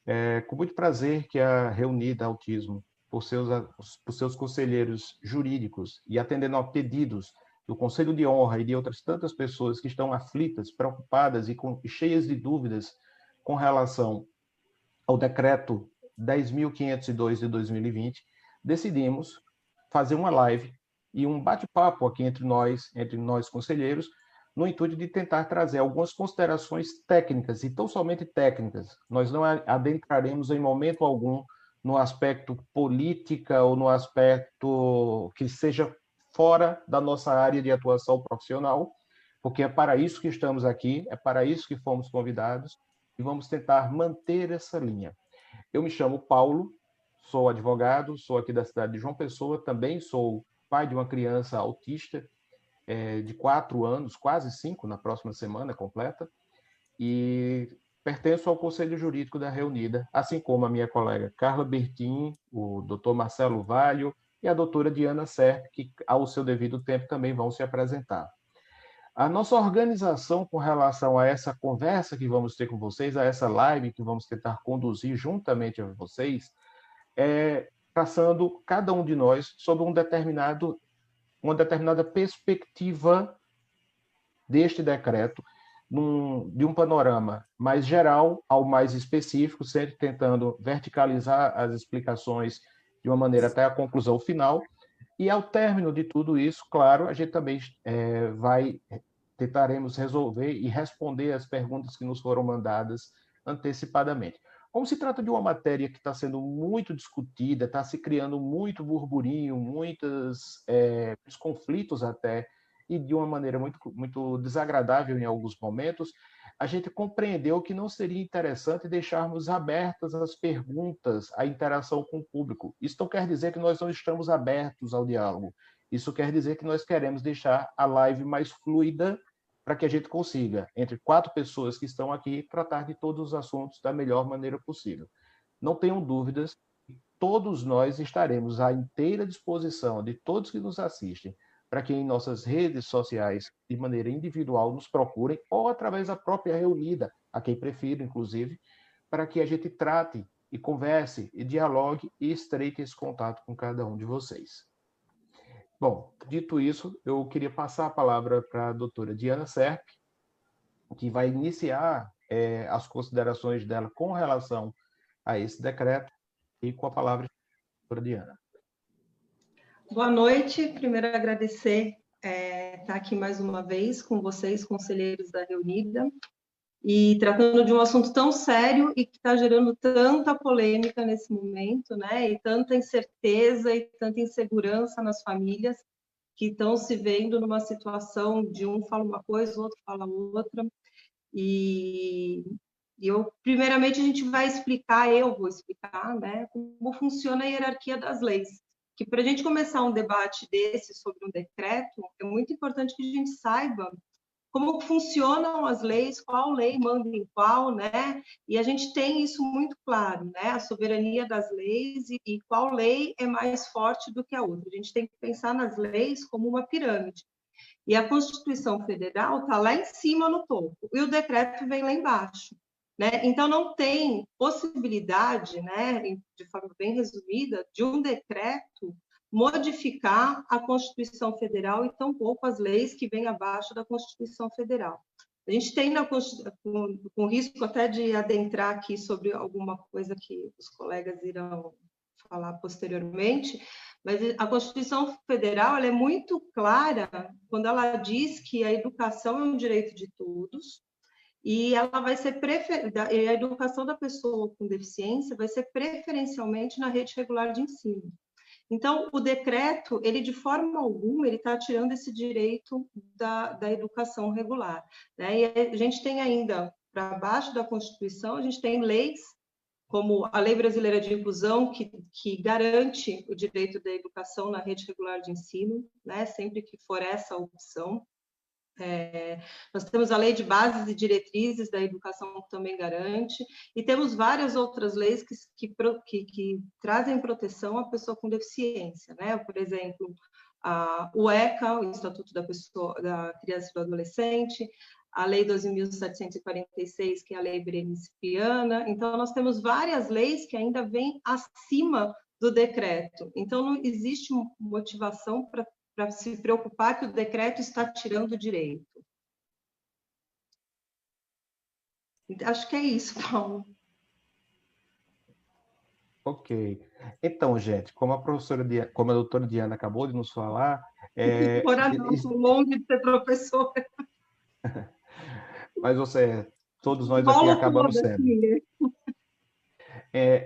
É com muito prazer que a Reunida Autismo, por seus conselheiros jurídicos e atendendo a pedidos do Conselho de Honra e de outras tantas pessoas que estão aflitas, preocupadas e cheias de dúvidas com relação ao decreto 10.502 de 2020, decidimos fazer uma live e um bate-papo aqui entre nós conselheiros, no intuito de tentar trazer algumas considerações técnicas, e tão somente técnicas. Nós não adentraremos em momento algum no aspecto política ou no aspecto que seja fora da nossa área de atuação profissional, porque é para isso que estamos aqui, é para isso que fomos convidados, e vamos tentar manter essa linha. Eu me chamo Paulo, sou advogado, sou aqui da cidade de João Pessoa, também sou pai de uma criança autista de 4 anos, quase 5, na próxima semana completa, e pertenço ao Conselho Jurídico da Reunida, assim como a minha colega Carla Bertin, o doutor Marcelo Valho e a doutora Diana Serp, que ao seu devido tempo também vão se apresentar. A nossa organização com relação a essa conversa que vamos ter com vocês, a essa live que vamos tentar conduzir juntamente a vocês, é traçando cada um de nós sobre uma determinada perspectiva deste decreto, de um panorama mais geral ao mais específico, sempre tentando verticalizar as explicações de uma maneira até a conclusão final. E ao término de tudo isso, claro, a gente também tentaremos resolver e responder as perguntas que nos foram mandadas antecipadamente. Como se trata de uma matéria que está sendo muito discutida, está se criando muito burburinho, muitos conflitos até, e de uma maneira muito desagradável em alguns momentos, a gente compreendeu que não seria interessante deixarmos abertas as perguntas, a interação com o público. Isso não quer dizer que nós não estamos abertos ao diálogo. Isso quer dizer que nós queremos deixar a live mais fluida para que a gente consiga, entre 4 pessoas que estão aqui, tratar de todos os assuntos da melhor maneira possível. Não tenham dúvidas, todos nós estaremos à inteira disposição de todos que nos assistem, para que em nossas redes sociais, de maneira individual, nos procurem, ou através da própria Reunida, a quem prefiro, inclusive, para que a gente trate e converse, e dialogue e estreite esse contato com cada um de vocês. Bom, dito isso, eu queria passar a palavra para a doutora Diana Serp, que vai iniciar as considerações dela com relação a esse decreto, e com a palavra, doutora Diana. Boa noite. Primeiro, agradecer estar aqui mais uma vez com vocês, conselheiros da Reunida, e tratando de um assunto tão sério e que está gerando tanta polêmica nesse momento, né? E tanta incerteza e tanta insegurança nas famílias que estão se vendo numa situação de um fala uma coisa, o outro fala outra. Primeiramente, eu vou explicar, né, como funciona a hierarquia das leis. Que para a gente começar um debate desse sobre um decreto, é muito importante que a gente saiba como funcionam as leis, qual lei manda em qual, né? E a gente tem isso muito claro, né? A soberania das leis e qual lei é mais forte do que a outra. A gente tem que pensar nas leis como uma pirâmide. E a Constituição Federal está lá em cima, no topo, e o decreto vem lá embaixo, né? Então, não tem possibilidade, né, de forma bem resumida, de um decreto modificar a Constituição Federal e tampouco as leis que vêm abaixo da Constituição Federal. A gente tem, com risco até de adentrar aqui sobre alguma coisa que os colegas irão falar posteriormente, mas a Constituição Federal ela é muito clara quando ela diz que a educação é um direito de todos e ela vai ser a educação da pessoa com deficiência vai ser preferencialmente na rede regular de ensino. Então, o decreto, ele de forma alguma, ele está tirando esse direito da educação regular, né? E a gente tem ainda, para baixo da Constituição, a gente tem leis, como a Lei Brasileira de Inclusão, que garante o direito da educação na rede regular de ensino, né? Sempre que for essa a opção. Nós temos a Lei de Bases e Diretrizes da Educação, que também garante, e temos várias outras leis que trazem proteção à pessoa com deficiência, né? Por exemplo, o ECA, o Estatuto da Criança e do Adolescente, a Lei 12.746, que é a Lei Berenice-Piana. Então, nós temos várias leis que ainda vêm acima do decreto. Então, não existe motivação para se preocupar que o decreto está tirando direito. Acho que é isso, Paulo. Ok. Então, gente, como a doutora Diana acabou de nos falar, Ora não, sou longe de ser professora. mas todos nós aqui Paulo acabamos toda, sendo. filha.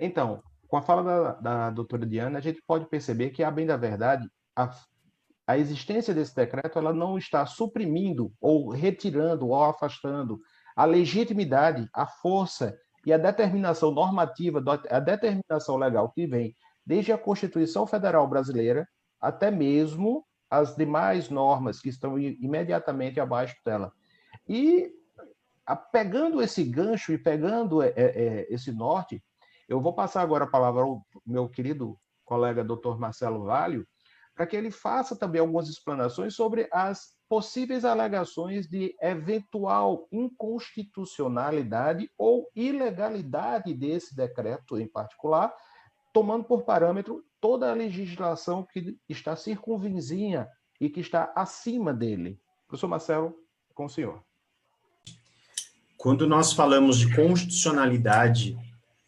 Então, com a fala da doutora Diana, a gente pode perceber que, a bem da verdade, a existência desse decreto ela não está suprimindo ou retirando ou afastando a legitimidade, a força e a determinação normativa, a determinação legal que vem desde a Constituição Federal Brasileira até mesmo as demais normas que estão imediatamente abaixo dela. E pegando esse gancho e pegando esse norte, eu vou passar agora a palavra ao meu querido colega Dr. Marcelo Valio, para que ele faça também algumas explanações sobre as possíveis alegações de eventual inconstitucionalidade ou ilegalidade desse decreto em particular, tomando por parâmetro toda a legislação que está circunvizinha e que está acima dele. Professor Marcelo, com o senhor. Quando nós falamos de constitucionalidade,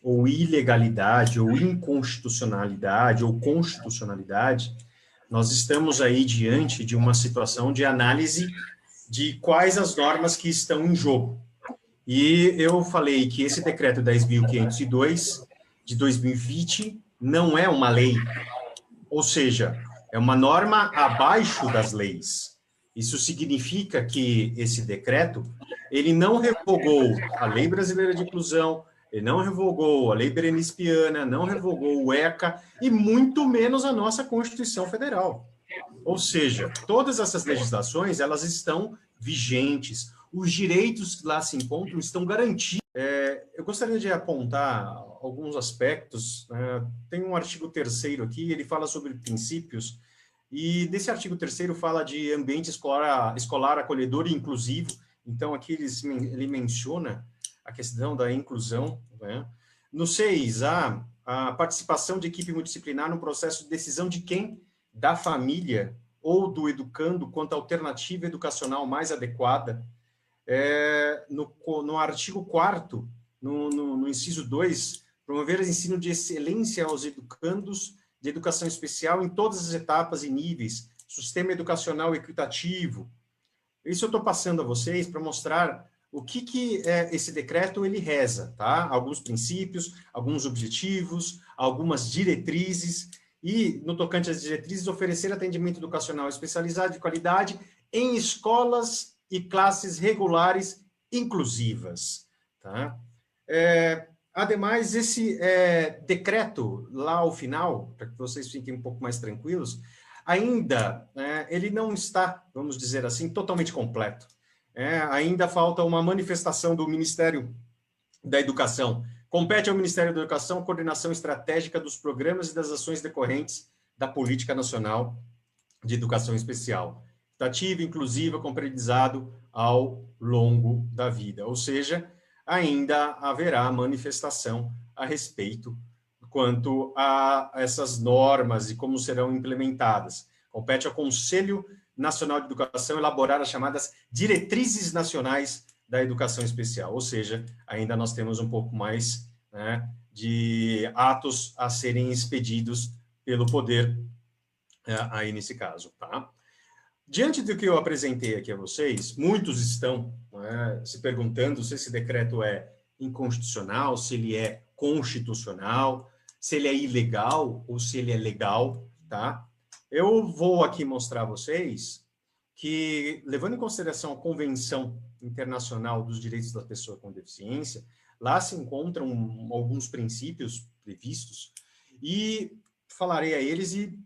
ou ilegalidade, ou inconstitucionalidade, ou constitucionalidade, nós estamos aí diante de uma situação de análise de quais as normas que estão em jogo. E eu falei que esse decreto 10.502 de 2020 não é uma lei, ou seja, é uma norma abaixo das leis. Isso significa que esse decreto, ele não revogou a Lei Brasileira de Inclusão, ele não revogou a Lei Berenice-Piana, não revogou o ECA e muito menos a nossa Constituição Federal. Ou seja, todas essas legislações, elas estão vigentes, os direitos que lá se encontram estão garantidos. Eu gostaria de apontar alguns aspectos. Tem um artigo 3º aqui, ele fala sobre princípios, e nesse artigo 3º fala de ambiente escolar acolhedor e inclusivo. Então, aqui ele menciona a questão da inclusão. Né? No 6A, a participação de equipe multidisciplinar no processo de decisão de quem? Da família ou do educando quanto à alternativa educacional mais adequada. No artigo 4º, no inciso 2, promover o ensino de excelência aos educandos de educação especial em todas as etapas e níveis, sistema educacional equitativo. Isso eu estou passando a vocês para mostrar o que esse decreto ele reza, tá? Alguns princípios, alguns objetivos, algumas diretrizes, e, no tocante às diretrizes, oferecer atendimento educacional especializado de qualidade em escolas e classes regulares inclusivas, tá? Ademais, esse decreto, lá ao final, para que vocês fiquem um pouco mais tranquilos, ainda ele não está, vamos dizer assim, totalmente completo. Ainda falta uma manifestação do Ministério da Educação. Compete ao Ministério da Educação a coordenação estratégica dos programas e das ações decorrentes da Política Nacional de Educação Especial, ativa, inclusiva, com aprendizado ao longo da vida. Ou seja, ainda haverá manifestação a respeito quanto a essas normas e como serão implementadas. Compete ao Conselho Nacional de Educação elaborar as chamadas diretrizes nacionais da educação especial, ou seja, ainda nós temos um pouco mais, né, de atos a serem expedidos pelo poder aí nesse caso, tá? Diante do que eu apresentei aqui a vocês, muitos estão se perguntando se esse decreto é inconstitucional, se ele é constitucional, se ele é ilegal ou se ele é legal, tá? Eu vou aqui mostrar a vocês que, levando em consideração a Convenção Internacional dos Direitos da Pessoa com Deficiência, lá se encontram alguns princípios previstos e falarei a eles e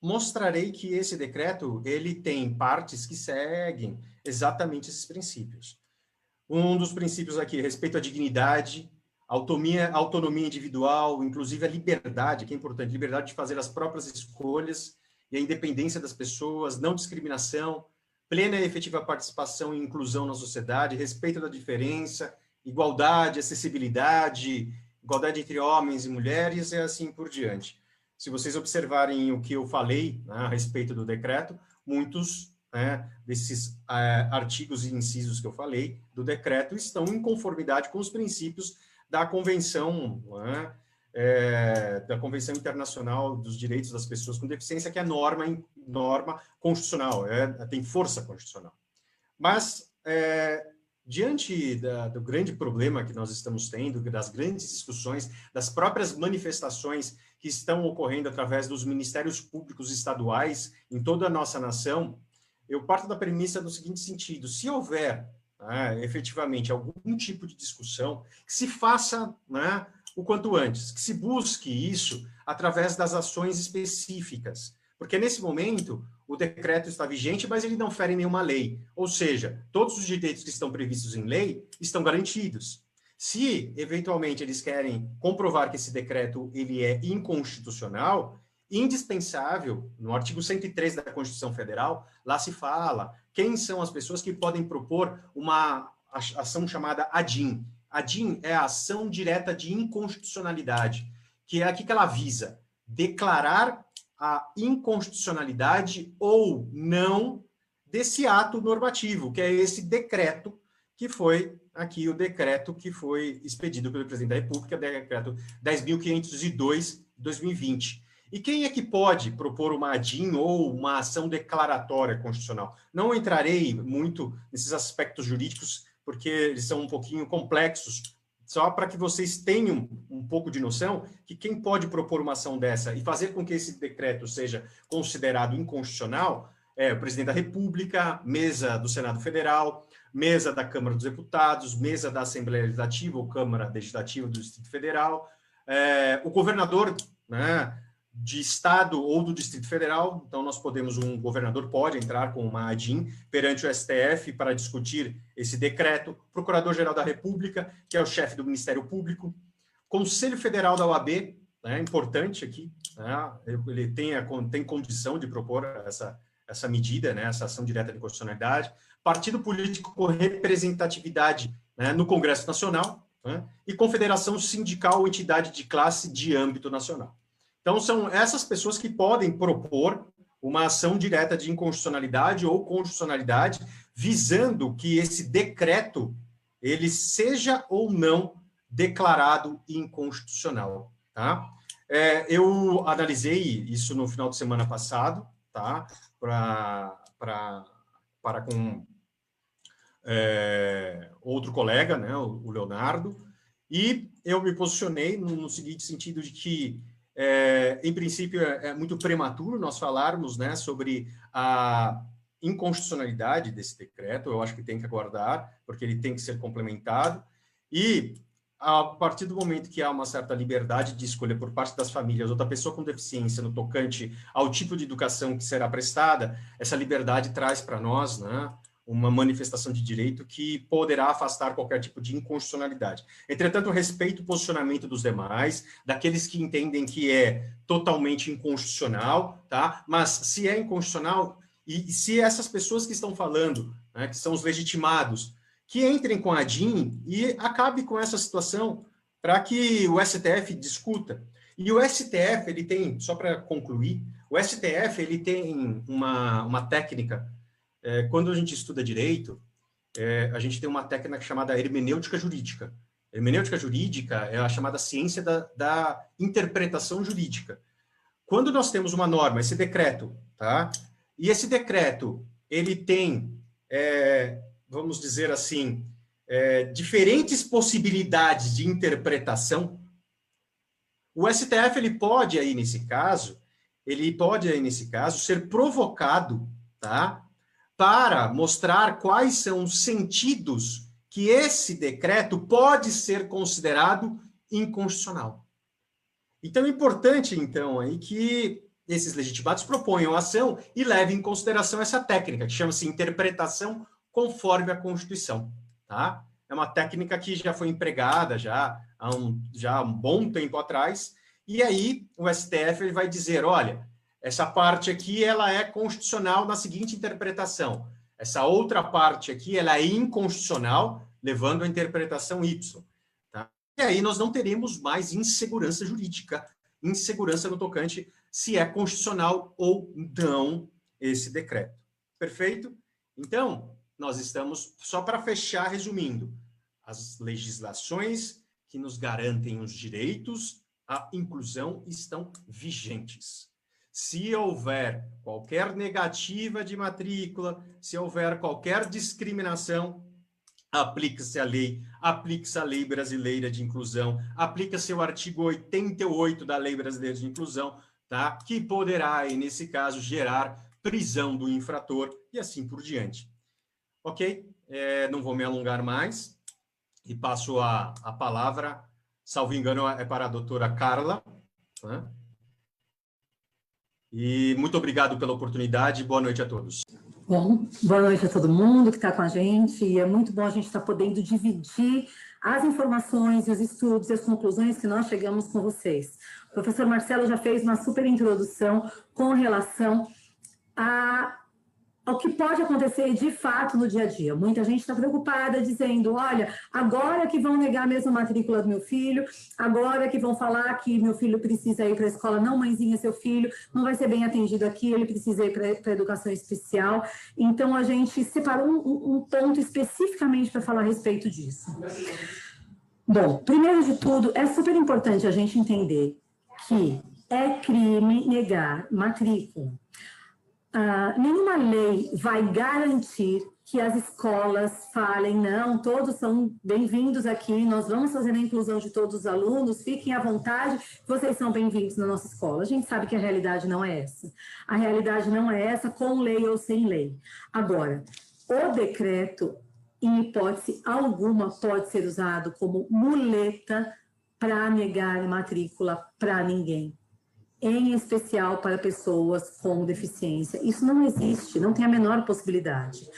mostrarei que esse decreto ele tem partes que seguem exatamente esses princípios. Um dos princípios aqui, respeito à dignidade, autonomia individual, inclusive a liberdade, que é importante, liberdade de fazer as próprias escolhas e a independência das pessoas, não discriminação, plena e efetiva participação e inclusão na sociedade, respeito da diferença, igualdade, acessibilidade, igualdade entre homens e mulheres e assim por diante. Se vocês observarem o que eu falei, né, a respeito do decreto, muitos, né, desses artigos e incisos que eu falei do decreto estão em conformidade com os princípios da Convenção, né, da Convenção Internacional dos Direitos das Pessoas com Deficiência, que é norma constitucional, tem força constitucional. Mas, diante do grande problema que nós estamos tendo, das grandes discussões, das próprias manifestações que estão ocorrendo através dos ministérios públicos estaduais em toda a nossa nação, eu parto da premissa do seguinte sentido: se houver, né, efetivamente algum tipo de discussão, que se faça, né, o quanto antes, que se busque isso através das ações específicas, porque nesse momento o decreto está vigente, mas ele não fere nenhuma lei, ou seja, todos os direitos que estão previstos em lei estão garantidos. Se, eventualmente, eles querem comprovar que esse decreto ele é inconstitucional, indispensável, no artigo 103 da Constituição Federal, lá se fala quem são as pessoas que podem propor uma ação chamada ADIM. ADIM é a ação direta de inconstitucionalidade, que é aqui que ela visa declarar a inconstitucionalidade ou não desse ato normativo, que é esse decreto que foi aqui, o decreto que foi expedido pelo presidente da República, o decreto 10.502 de 2020. E quem é que pode propor uma ADIM ou uma ação declaratória constitucional? Não entrarei muito nesses aspectos jurídicos, porque eles são um pouquinho complexos, só para que vocês tenham um pouco de noção que quem pode propor uma ação dessa e fazer com que esse decreto seja considerado inconstitucional é o presidente da República, mesa do Senado Federal, mesa da Câmara dos Deputados, mesa da Assembleia Legislativa ou Câmara Legislativa do Distrito Federal, o governador, né, de estado ou do Distrito Federal. Então, um governador pode entrar com uma ADIM perante o STF para discutir esse decreto, Procurador-Geral da República, que é o chefe do Ministério Público, Conselho Federal da OAB, né, importante aqui, né, ele tem condição de propor essa medida, né, essa ação direta de constitucionalidade, partido político com representatividade, né, no Congresso Nacional, né, e confederação sindical ou entidade de classe de âmbito nacional. Então, são essas pessoas que podem propor uma ação direta de inconstitucionalidade ou constitucionalidade, visando que esse decreto ele seja ou não declarado inconstitucional. Tá? Eu analisei isso no final de semana passado, tá? para com outro colega, né, o Leonardo, e eu me posicionei no seguinte sentido de que em princípio, é muito prematuro nós falarmos, né, sobre a inconstitucionalidade desse decreto. Eu acho que tem que aguardar, porque ele tem que ser complementado. E, a partir do momento que há uma certa liberdade de escolha por parte das famílias ou da pessoa com deficiência no tocante ao tipo de educação que será prestada, essa liberdade traz para nós, né, uma manifestação de direito que poderá afastar qualquer tipo de inconstitucionalidade. Entretanto, respeito o posicionamento dos demais, daqueles que entendem que é totalmente inconstitucional, tá? Mas se é inconstitucional, e se essas pessoas que estão falando, né, que são os legitimados, que entrem com a ADIM e acabe com essa situação para que o STF discuta. E o STF, ele tem, só para concluir, o STF, ele tem uma técnica. Quando a gente estuda direito, a gente tem uma técnica chamada hermenêutica jurídica. Hermenêutica jurídica é a chamada ciência da interpretação jurídica. Quando nós temos uma norma, esse decreto, tá? E esse decreto, ele tem, vamos dizer assim, diferentes possibilidades de interpretação, o STF, ele pode aí nesse caso, ser provocado, tá? Para mostrar quais são os sentidos que esse decreto pode ser considerado inconstitucional. Então, é importante, então, aí que esses legitimados proponham a ação e levem em consideração essa técnica, que chama-se interpretação conforme a Constituição. Tá? É uma técnica que já foi empregada já há um bom tempo atrás, e aí o STF ele vai dizer, olha, essa parte aqui ela é constitucional na seguinte interpretação. Essa outra parte aqui, ela é inconstitucional, levando à interpretação Y. Tá? E aí nós não teremos mais insegurança jurídica, insegurança no tocante se é constitucional ou não esse decreto. Perfeito? Então, nós estamos, só para fechar, resumindo, as legislações que nos garantem os direitos à inclusão estão vigentes. Se houver qualquer negativa de matrícula, se houver qualquer discriminação, aplica-se a lei brasileira de inclusão, aplica-se o artigo 88 da Lei Brasileira de Inclusão, tá? Que poderá, aí, nesse caso, gerar prisão do infrator e assim por diante. Ok? Não vou me alongar mais e passo a palavra, salvo engano, é para a doutora Carla, né? E muito obrigado pela oportunidade. Boa noite a todos. Bom, boa noite a todo mundo que está com a gente. E é muito bom a gente estar podendo dividir as informações, os estudos e as conclusões que nós chegamos com vocês. O professor Marcelo já fez uma super introdução com relação ao que pode acontecer de fato no dia a dia. Muita gente está preocupada, dizendo, olha, agora que vão negar mesmo a matrícula do meu filho, agora que vão falar que meu filho precisa ir para a escola, não, mãezinha, seu filho não vai ser bem atendido aqui, ele precisa ir para a educação especial. Então, a gente separou um ponto especificamente para falar a respeito disso. Bom, primeiro de tudo, é super importante a gente entender que é crime negar matrícula. Nenhuma lei vai garantir que as escolas falem, não, todos são bem-vindos aqui, nós vamos fazer a inclusão de todos os alunos, fiquem à vontade, vocês são bem-vindos na nossa escola. A gente sabe que a realidade não é essa. A realidade não é essa, com lei ou sem lei. Agora, o decreto, em hipótese alguma, pode ser usado como muleta para negar matrícula para ninguém, em especial para pessoas com deficiência. Isso não existe, não tem a menor possibilidade.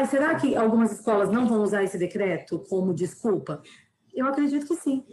E será que algumas escolas não vão usar esse decreto como desculpa? Eu acredito que sim.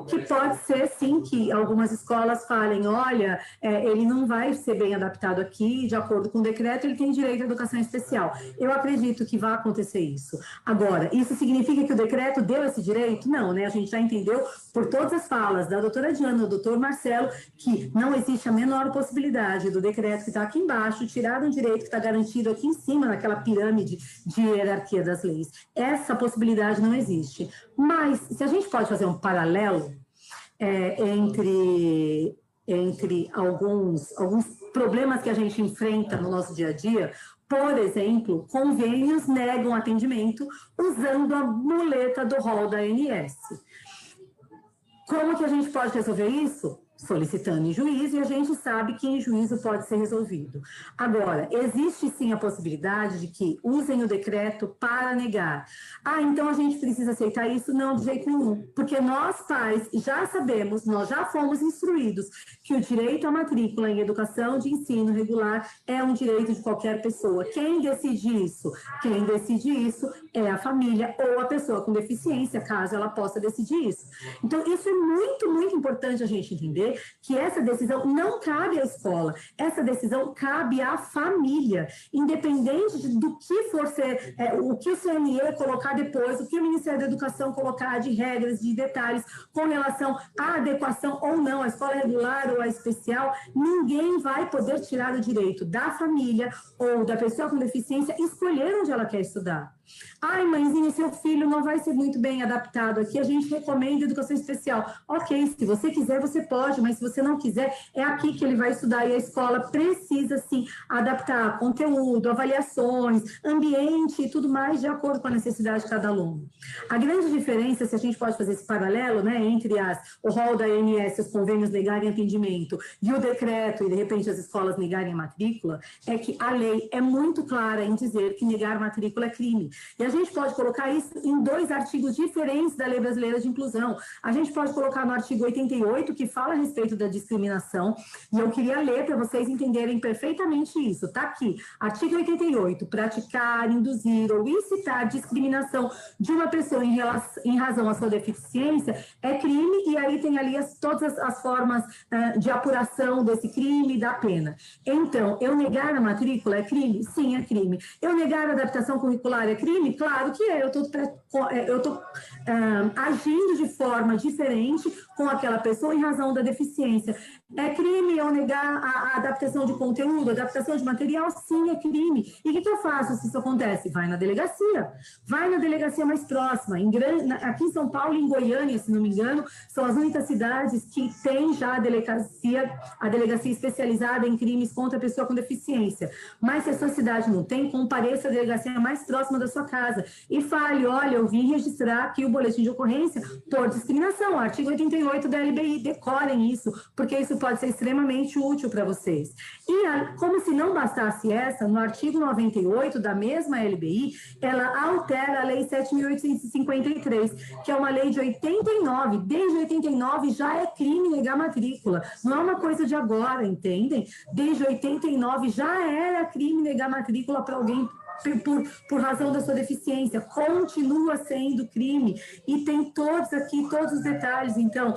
Que pode ser, sim, que algumas escolas falem, olha, ele não vai ser bem adaptado aqui, de acordo com o decreto, ele tem direito à educação especial. Eu acredito que vai acontecer isso. Agora, isso significa que o decreto deu esse direito? Não, né? A gente já entendeu por todas as falas da doutora Diana, do doutor Marcelo, que não existe a menor possibilidade do decreto que está aqui embaixo tirar um direito que está garantido aqui em cima, naquela pirâmide de hierarquia das leis. Essa possibilidade não existe. Mas, se a gente pode fazer um paralelo entre alguns problemas que a gente enfrenta no nosso dia a dia, por exemplo, convênios negam atendimento usando a muleta do rol da ANS. Como que a gente pode resolver isso? Solicitando em juízo, e a gente sabe que em juízo pode ser resolvido. Agora, existe sim a possibilidade de que usem o decreto para negar. Então a gente precisa aceitar isso? Não, de jeito nenhum. Porque nós, pais, já sabemos, nós já fomos instruídos que o direito à matrícula em educação de ensino regular é um direito de qualquer pessoa. Quem decide isso? Quem decide isso é a família ou a pessoa com deficiência, caso ela possa decidir isso. Então, isso é muito, muito importante a gente entender, que essa decisão não cabe à escola, essa decisão cabe à família, independente do que for ser, o que o CNE colocar depois, o que o Ministério da Educação colocar de regras, de detalhes, com relação à adequação ou não, à escola regular ou à especial, ninguém vai poder tirar o direito da família ou da pessoa com deficiência escolher onde ela quer estudar. Mãezinha, seu filho não vai ser muito bem adaptado aqui, a gente recomenda educação especial. Ok, se você quiser, você pode, mas se você não quiser, é aqui que ele vai estudar, e a escola precisa, sim, adaptar conteúdo, avaliações, ambiente e tudo mais de acordo com a necessidade de cada aluno. A grande diferença, se a gente pode fazer esse paralelo, né, entre o rol da ANS, os convênios negarem atendimento, e o decreto, e de repente as escolas negarem a matrícula, é que a lei é muito clara em dizer que negar matrícula é crime. E a gente pode colocar isso em 2 artigos diferentes da Lei Brasileira de Inclusão. A gente pode colocar no artigo 88, que fala a respeito da discriminação, e eu queria ler para vocês entenderem perfeitamente isso. Está aqui, artigo 88, praticar, induzir ou incitar discriminação de uma pessoa em razão à sua deficiência é crime, e aí tem ali todas as formas de apuração desse crime e da pena. Então, eu negar a matrícula é crime? Sim, é crime. Eu negar a adaptação curricular é crime? Claro que é. Eu estou agindo de forma diferente com aquela pessoa em razão da deficiência. É crime eu negar a adaptação de conteúdo, a adaptação de material? Sim, é crime. E o que eu faço se isso acontece? Vai na delegacia. Vai na delegacia mais próxima. Aqui em São Paulo e em Goiânia, se não me engano, são as únicas cidades que têm já a delegacia especializada em crimes contra a pessoa com deficiência. Mas se a sua cidade não tem, compareça à delegacia mais próxima da sua casa e fale, olha, eu vim registrar aqui o boletim de ocorrência por discriminação, artigo 88 da LBI, decorem isso, porque isso pode ser extremamente útil para vocês. E como se não bastasse essa, no artigo 98 da mesma LBI, ela altera a Lei 7.853, que é uma lei de 89, desde 89 já é crime negar matrícula, não é uma coisa de agora, entendem? Desde 89 já era crime negar matrícula para alguém por razão da sua deficiência, continua sendo crime, e tem todos os detalhes. Então,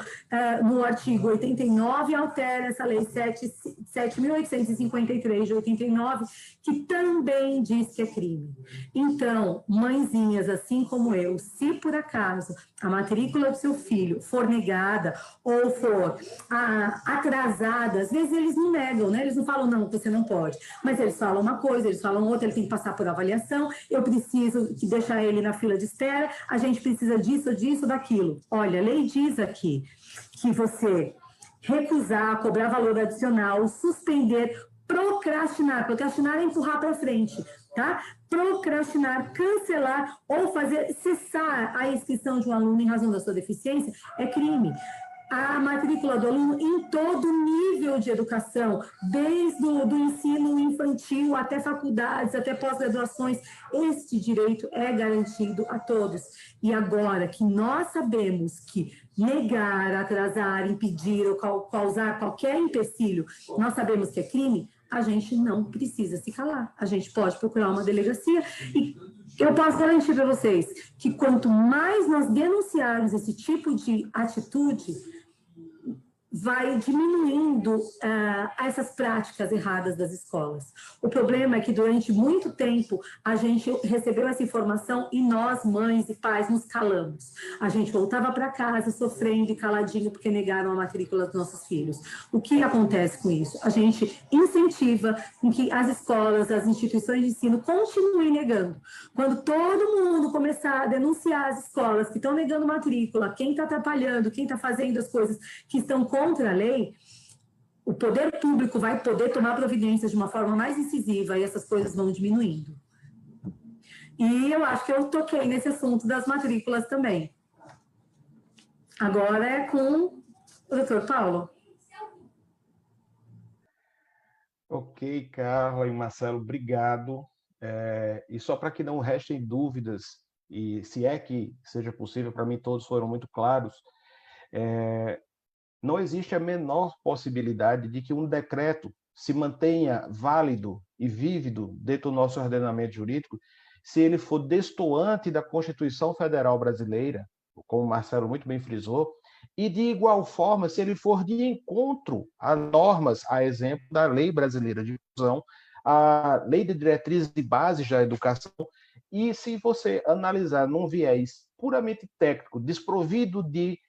no artigo 89, altera essa lei 7.853 de 89, que também diz que é crime. Então, mãezinhas, assim como eu, se por acaso a matrícula do seu filho for negada ou for atrasada, às vezes eles não negam, né? Eles não falam, não, você não pode, mas eles falam uma coisa, eles falam outra, ele tem que passar por avaliação, eu preciso deixar ele na fila de espera, a gente precisa disso, daquilo. Olha, a lei diz aqui que você recusar, cobrar valor adicional, suspender, procrastinar é empurrar para frente, tá? Procrastinar, cancelar ou fazer cessar a inscrição de um aluno em razão da sua deficiência é crime. A matrícula do aluno em todo nível de educação, desde o ensino infantil até faculdades, até pós-graduações, este direito é garantido a todos. E agora que nós sabemos que negar, atrasar, impedir ou causar qualquer empecilho, nós sabemos que é crime, a gente não precisa se calar. A gente pode procurar uma delegacia e eu posso garantir para vocês que quanto mais nós denunciarmos esse tipo de atitude, vai diminuindo essas práticas erradas das escolas. O problema é que durante muito tempo a gente recebeu essa informação e nós, mães e pais, nos calamos. A gente voltava para casa sofrendo e caladinho porque negaram a matrícula dos nossos filhos. O que acontece com isso? A gente incentiva em que as escolas, as instituições de ensino continuem negando. Quando todo mundo começar a denunciar as escolas que estão negando matrícula, quem está atrapalhando, quem está fazendo as coisas que estão contra a lei, o poder público vai poder tomar providências de uma forma mais incisiva e essas coisas vão diminuindo. E eu acho que eu toquei nesse assunto das matrículas também. Agora é com o doutor Paulo. Ok, Carla e Marcelo, obrigado. E só para que não restem dúvidas, e se é que seja possível, para mim todos foram muito claros, não existe a menor possibilidade de que um decreto se mantenha válido e vívido dentro do nosso ordenamento jurídico se ele for destoante da Constituição Federal Brasileira, como o Marcelo muito bem frisou, e de igual forma se ele for de encontro a normas, a exemplo da Lei Brasileira de Inclusão, a Lei de Diretrizes e Bases da Educação, e se você analisar num viés puramente técnico, desprovido de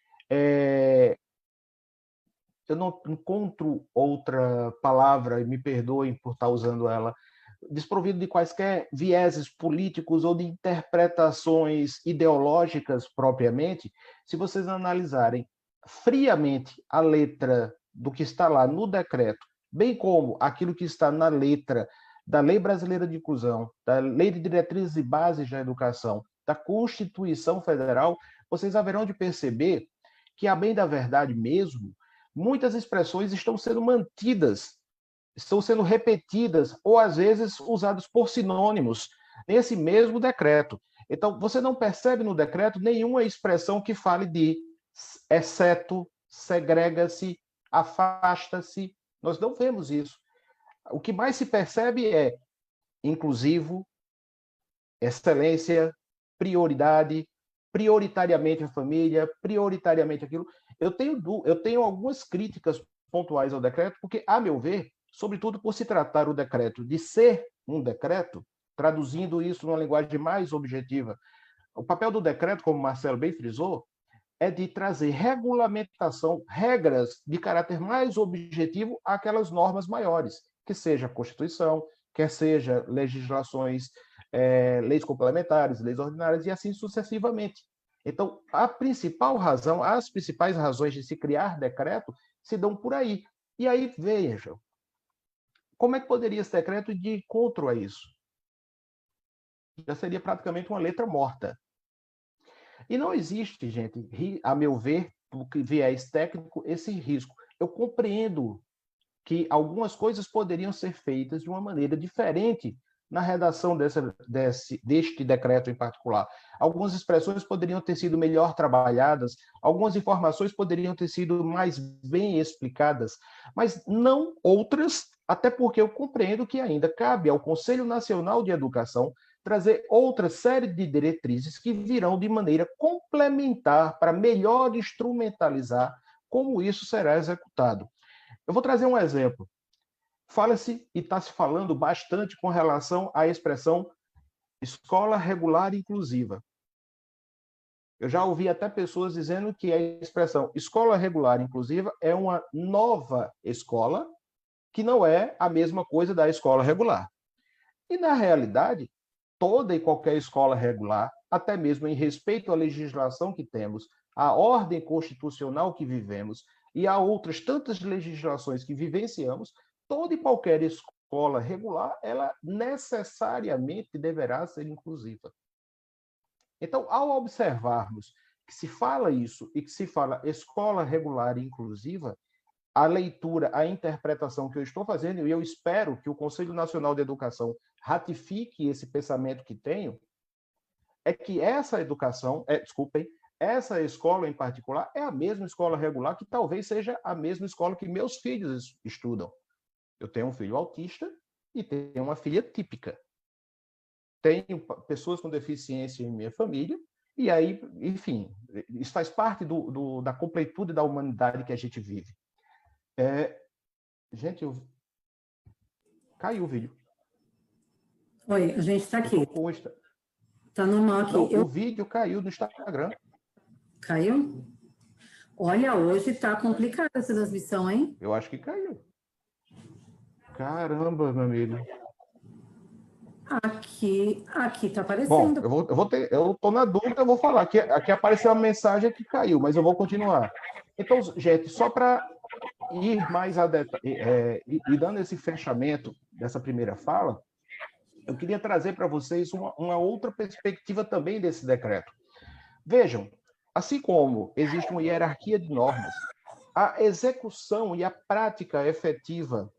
eu não encontro outra palavra, e me perdoem por estar usando ela, desprovido de quaisquer vieses políticos ou de interpretações ideológicas propriamente, se vocês analisarem friamente a letra do que está lá no decreto, bem como aquilo que está na letra da Lei Brasileira de Inclusão, da Lei de Diretrizes e Bases da Educação, da Constituição Federal, vocês haverão de perceber que, a bem da verdade mesmo, muitas expressões estão sendo mantidas, estão sendo repetidas, ou às vezes usadas por sinônimos, nesse mesmo decreto. Então, você não percebe no decreto nenhuma expressão que fale de exceto, segrega-se, afasta-se. Nós não vemos isso. O que mais se percebe é inclusivo, excelência, prioridade, prioritariamente a família, prioritariamente aquilo. Eu tenho algumas críticas pontuais ao decreto, porque, a meu ver, sobretudo por se tratar o decreto de ser um decreto, traduzindo isso numa linguagem mais objetiva, o papel do decreto, como o Marcelo bem frisou, é de trazer regulamentação, regras de caráter mais objetivo àquelas normas maiores, que seja a Constituição, quer seja legislações, leis complementares, leis ordinárias, e assim sucessivamente. Então, as principais razões de se criar decreto se dão por aí. E aí, vejam, como é que poderia esse decreto ir de encontro a isso? Já seria praticamente uma letra morta. E não existe, gente, a meu ver, do que viés técnico, esse risco. Eu compreendo que algumas coisas poderiam ser feitas de uma maneira diferente na redação deste decreto em particular. Algumas expressões poderiam ter sido melhor trabalhadas, algumas informações poderiam ter sido mais bem explicadas, mas não outras, até porque eu compreendo que ainda cabe ao Conselho Nacional de Educação trazer outra série de diretrizes que virão de maneira complementar para melhor instrumentalizar como isso será executado. Eu vou trazer um exemplo. Fala-se e está se falando bastante com relação à expressão escola regular inclusiva. Eu já ouvi até pessoas dizendo que a expressão escola regular inclusiva é uma nova escola, que não é a mesma coisa da escola regular. E, na realidade, toda e qualquer escola regular, até mesmo em respeito à legislação que temos, à ordem constitucional que vivemos e a outras tantas legislações que vivenciamos, toda e qualquer escola regular, ela necessariamente deverá ser inclusiva. Então, ao observarmos que se fala isso e que se fala escola regular e inclusiva, a leitura, a interpretação que eu estou fazendo, e eu espero que o Conselho Nacional de Educação ratifique esse pensamento que tenho, é que essa essa escola em particular é a mesma escola regular que talvez seja a mesma escola que meus filhos estudam. Eu tenho um filho autista e tenho uma filha típica. Tenho pessoas com deficiência em minha família, e aí, enfim, isso faz parte da completude da humanidade que a gente vive. Gente, caiu o vídeo. Oi, a gente está aqui. Está normal aqui. Não, o vídeo caiu no Instagram. Caiu? Olha, hoje está complicada essa transmissão, hein? Eu acho que caiu. Caramba, meu amigo. Aqui está aparecendo. Bom, eu estou na dúvida, eu vou falar. Aqui apareceu a mensagem que caiu, mas eu vou continuar. Então, gente, só para ir mais e dando esse fechamento dessa primeira fala, eu queria trazer para vocês uma outra perspectiva também desse decreto. Vejam, assim como existe uma hierarquia de normas, a execução e a prática efetiva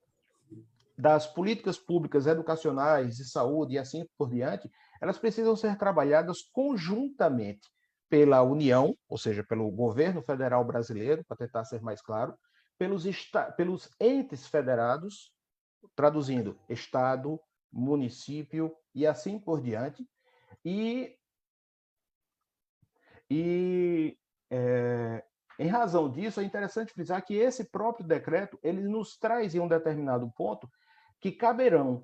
das políticas públicas educacionais, de saúde e assim por diante, elas precisam ser trabalhadas conjuntamente pela União, ou seja, pelo governo federal brasileiro, para tentar ser mais claro, pelos entes federados, traduzindo, Estado, município e assim por diante, em razão disso, é interessante frisar que esse próprio decreto ele nos traz em um determinado ponto que caberão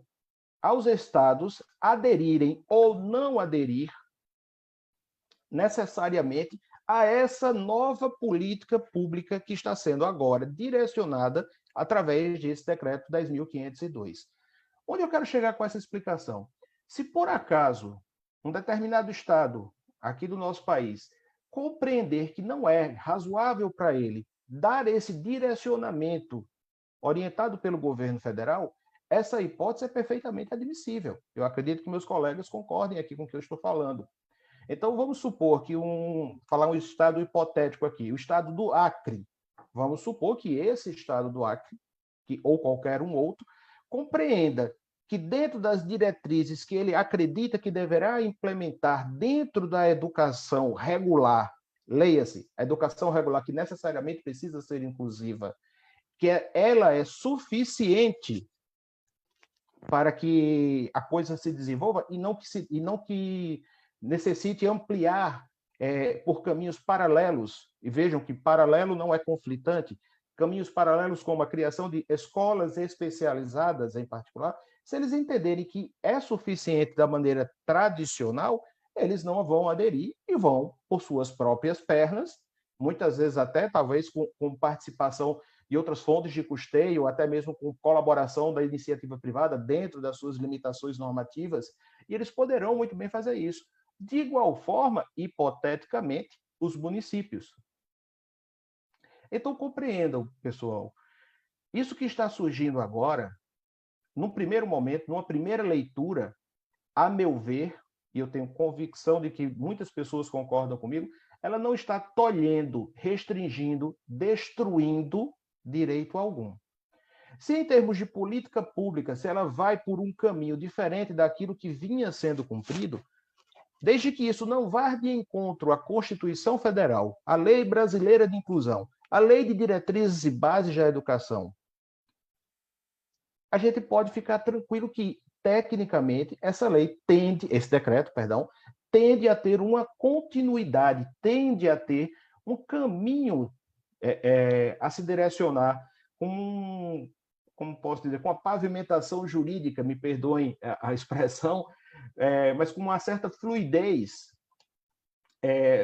aos estados aderirem ou não aderir necessariamente a essa nova política pública que está sendo agora direcionada através desse decreto 10.502. Onde eu quero chegar com essa explicação? Se por acaso um determinado estado aqui do nosso país compreender que não é razoável para ele dar esse direcionamento orientado pelo governo federal, essa hipótese é perfeitamente admissível. Eu acredito que meus colegas concordem aqui com o que eu estou falando. Então, vamos supor que falar um estado hipotético aqui, o estado do Acre. Vamos supor que esse estado do Acre, ou qualquer um outro, compreenda que dentro das diretrizes que ele acredita que deverá implementar dentro da educação regular, leia-se, a educação regular que necessariamente precisa ser inclusiva, ela é suficiente para que a coisa se desenvolva e não que necessite ampliar por caminhos paralelos. E vejam que paralelo não é conflitante. Caminhos paralelos como a criação de escolas especializadas, em particular, se eles entenderem que é suficiente da maneira tradicional, eles não vão aderir e vão por suas próprias pernas, muitas vezes até, talvez, com participação de outras fontes de custeio, até mesmo com colaboração da iniciativa privada dentro das suas limitações normativas, e eles poderão muito bem fazer isso. De igual forma, hipoteticamente, os municípios. Então, compreendam, pessoal, isso que está surgindo agora, num primeiro momento, numa primeira leitura, a meu ver, e eu tenho convicção de que muitas pessoas concordam comigo, ela não está tolhendo, restringindo, destruindo direito algum. Se em termos de política pública, se ela vai por um caminho diferente daquilo que vinha sendo cumprido, desde que isso não vá de encontro à Constituição Federal, à Lei Brasileira de Inclusão, à Lei de Diretrizes e Bases da Educação, a gente pode ficar tranquilo que, tecnicamente, esse decreto, tende a ter uma continuidade, tende a ter um caminho a se direcionar com, como posso dizer, com a pavimentação jurídica, me perdoem a expressão, mas com uma certa fluidez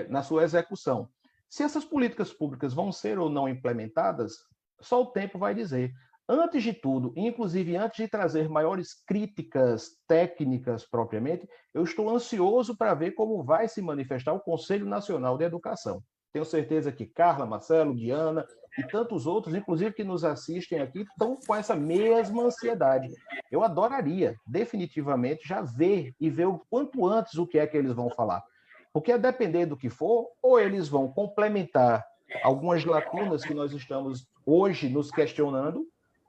na sua execução. Se essas políticas públicas vão ser ou não implementadas, só o tempo vai dizer. Antes de tudo, inclusive antes de trazer maiores críticas técnicas propriamente, eu estou ansioso para ver como vai se manifestar o Conselho Nacional de Educação. Tenho certeza que Carla, Marcelo, Diana e tantos outros, inclusive que nos assistem aqui, estão com essa mesma ansiedade. Eu adoraria, definitivamente, já ver o quanto antes o que é que eles vão falar. Porque a depender do que for, ou eles vão complementar algumas lacunas que nós estamos hoje nos questionando,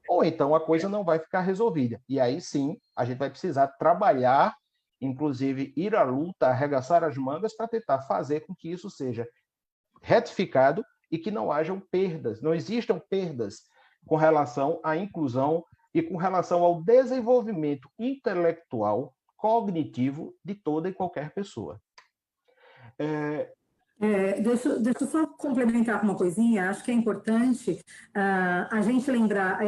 ou então a coisa não vai ficar resolvida. E aí sim, a gente vai precisar trabalhar, inclusive ir à luta, arregaçar as mangas para tentar fazer com que isso seja retificado e que não hajam perdas, não existam perdas com relação à inclusão e com relação ao desenvolvimento intelectual, cognitivo de toda e qualquer pessoa. Deixa eu só complementar com uma coisinha. Acho que é importante a gente lembrar,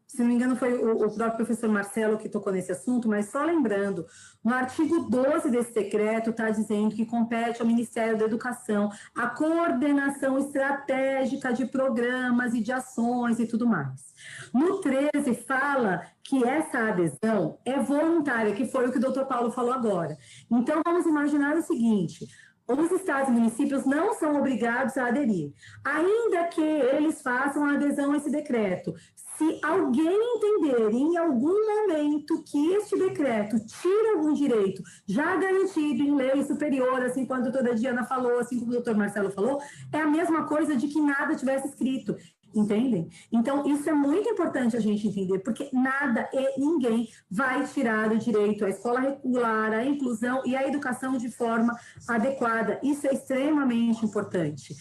se não me engano foi o próprio professor Marcelo que tocou nesse assunto, mas só lembrando, no artigo 12 desse decreto está dizendo que compete ao Ministério da Educação a coordenação estratégica de programas e de ações e tudo mais. No 13 fala que essa adesão é voluntária, que foi o que o doutor Paulo falou agora. Então, vamos imaginar o seguinte: os estados e municípios não são obrigados a aderir, ainda que eles façam a adesão a esse decreto. Se alguém entender em algum momento que este decreto tira algum direito já garantido em lei superior, assim como a doutora Diana falou, assim como o doutor Marcelo falou, é a mesma coisa de que nada tivesse escrito. Entendem? Então, isso é muito importante a gente entender, porque nada e ninguém vai tirar o direito à escola regular, à inclusão e à educação de forma adequada. Isso é extremamente importante.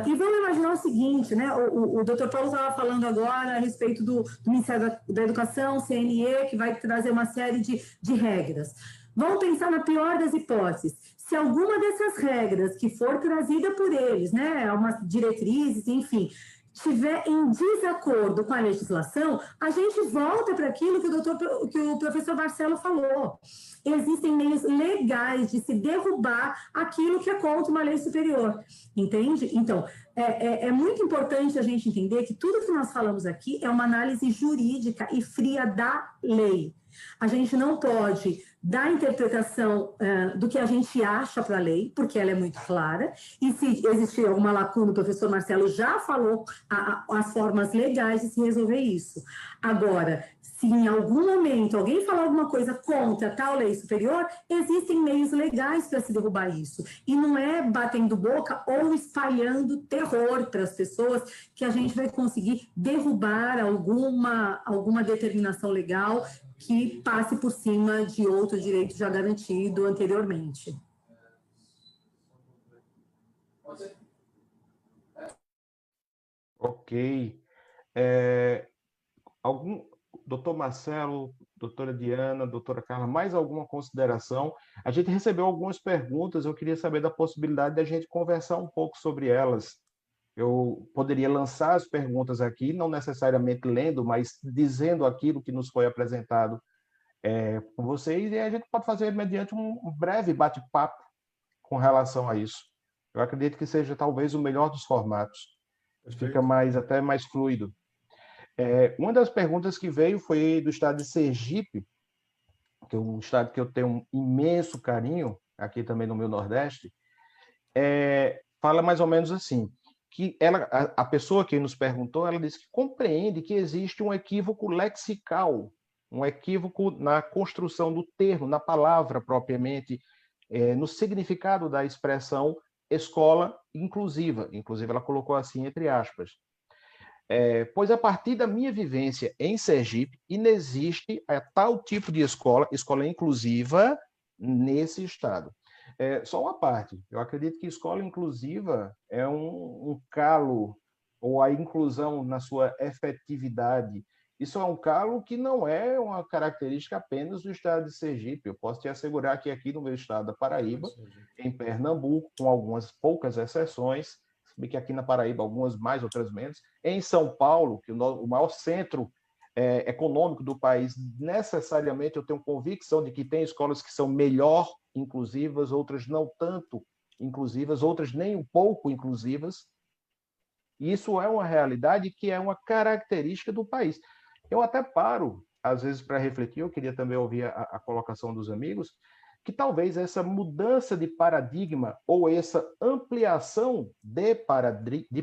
E vamos imaginar o seguinte, né? O doutor Paulo estava falando agora a respeito do Ministério da Educação, CNE, que vai trazer uma série de regras. Vamos pensar na pior das hipóteses. Se alguma dessas regras que for trazida por eles, né, umas diretrizes, enfim, estiver em desacordo com a legislação, a gente volta para aquilo que o professor Marcelo falou. Existem meios legais de se derrubar aquilo que é contra uma lei superior, entende? Então, é muito importante a gente entender que tudo que nós falamos aqui é uma análise jurídica e fria da lei. A gente não pode dar interpretação do que a gente acha para a lei, porque ela é muito clara, e se existir alguma lacuna, o professor Marcelo já falou as formas legais de se resolver isso. Agora, se em algum momento alguém falar alguma coisa contra tal lei superior, existem meios legais para se derrubar isso. E não é batendo boca ou espalhando terror para as pessoas que a gente vai conseguir derrubar alguma determinação legal que passe por cima de outro direito já garantido anteriormente. Ok. Doutor Marcelo, doutora Diana, doutora Carla, mais alguma consideração? A gente recebeu algumas perguntas, eu queria saber da possibilidade de a gente conversar um pouco sobre elas. Eu poderia lançar as perguntas aqui, não necessariamente lendo, mas dizendo aquilo que nos foi apresentado com vocês, e a gente pode fazer mediante um breve bate-papo com relação a isso. Eu acredito que seja talvez o melhor dos formatos. Fica até mais fluido. Uma das perguntas que veio foi do estado de Sergipe, que é um estado que eu tenho um imenso carinho, aqui também no meu Nordeste. Fala mais ou menos assim, que a pessoa que nos perguntou, ela disse que compreende que existe um equívoco lexical, um equívoco na construção do termo, na palavra propriamente, no significado da expressão escola inclusiva. Inclusive, ela colocou assim entre aspas. Pois a partir da minha vivência em Sergipe, inexiste tal tipo de escola inclusiva nesse estado. Só uma parte, eu acredito que escola inclusiva é um calo, ou a inclusão na sua efetividade, isso é um calo que não é uma característica apenas do estado de Sergipe. Eu posso te assegurar que aqui no meu estado da Paraíba, em Pernambuco, com algumas poucas exceções, que aqui na Paraíba algumas mais, outras menos, em São Paulo, que o maior centro econômico do país, necessariamente eu tenho convicção de que tem escolas que são melhor inclusivas, outras não tanto inclusivas, outras nem um pouco inclusivas. E isso é uma realidade que é uma característica do país. Eu até paro, às vezes, para refletir, eu queria também ouvir a colocação dos amigos, que talvez essa mudança de paradigma ou essa ampliação de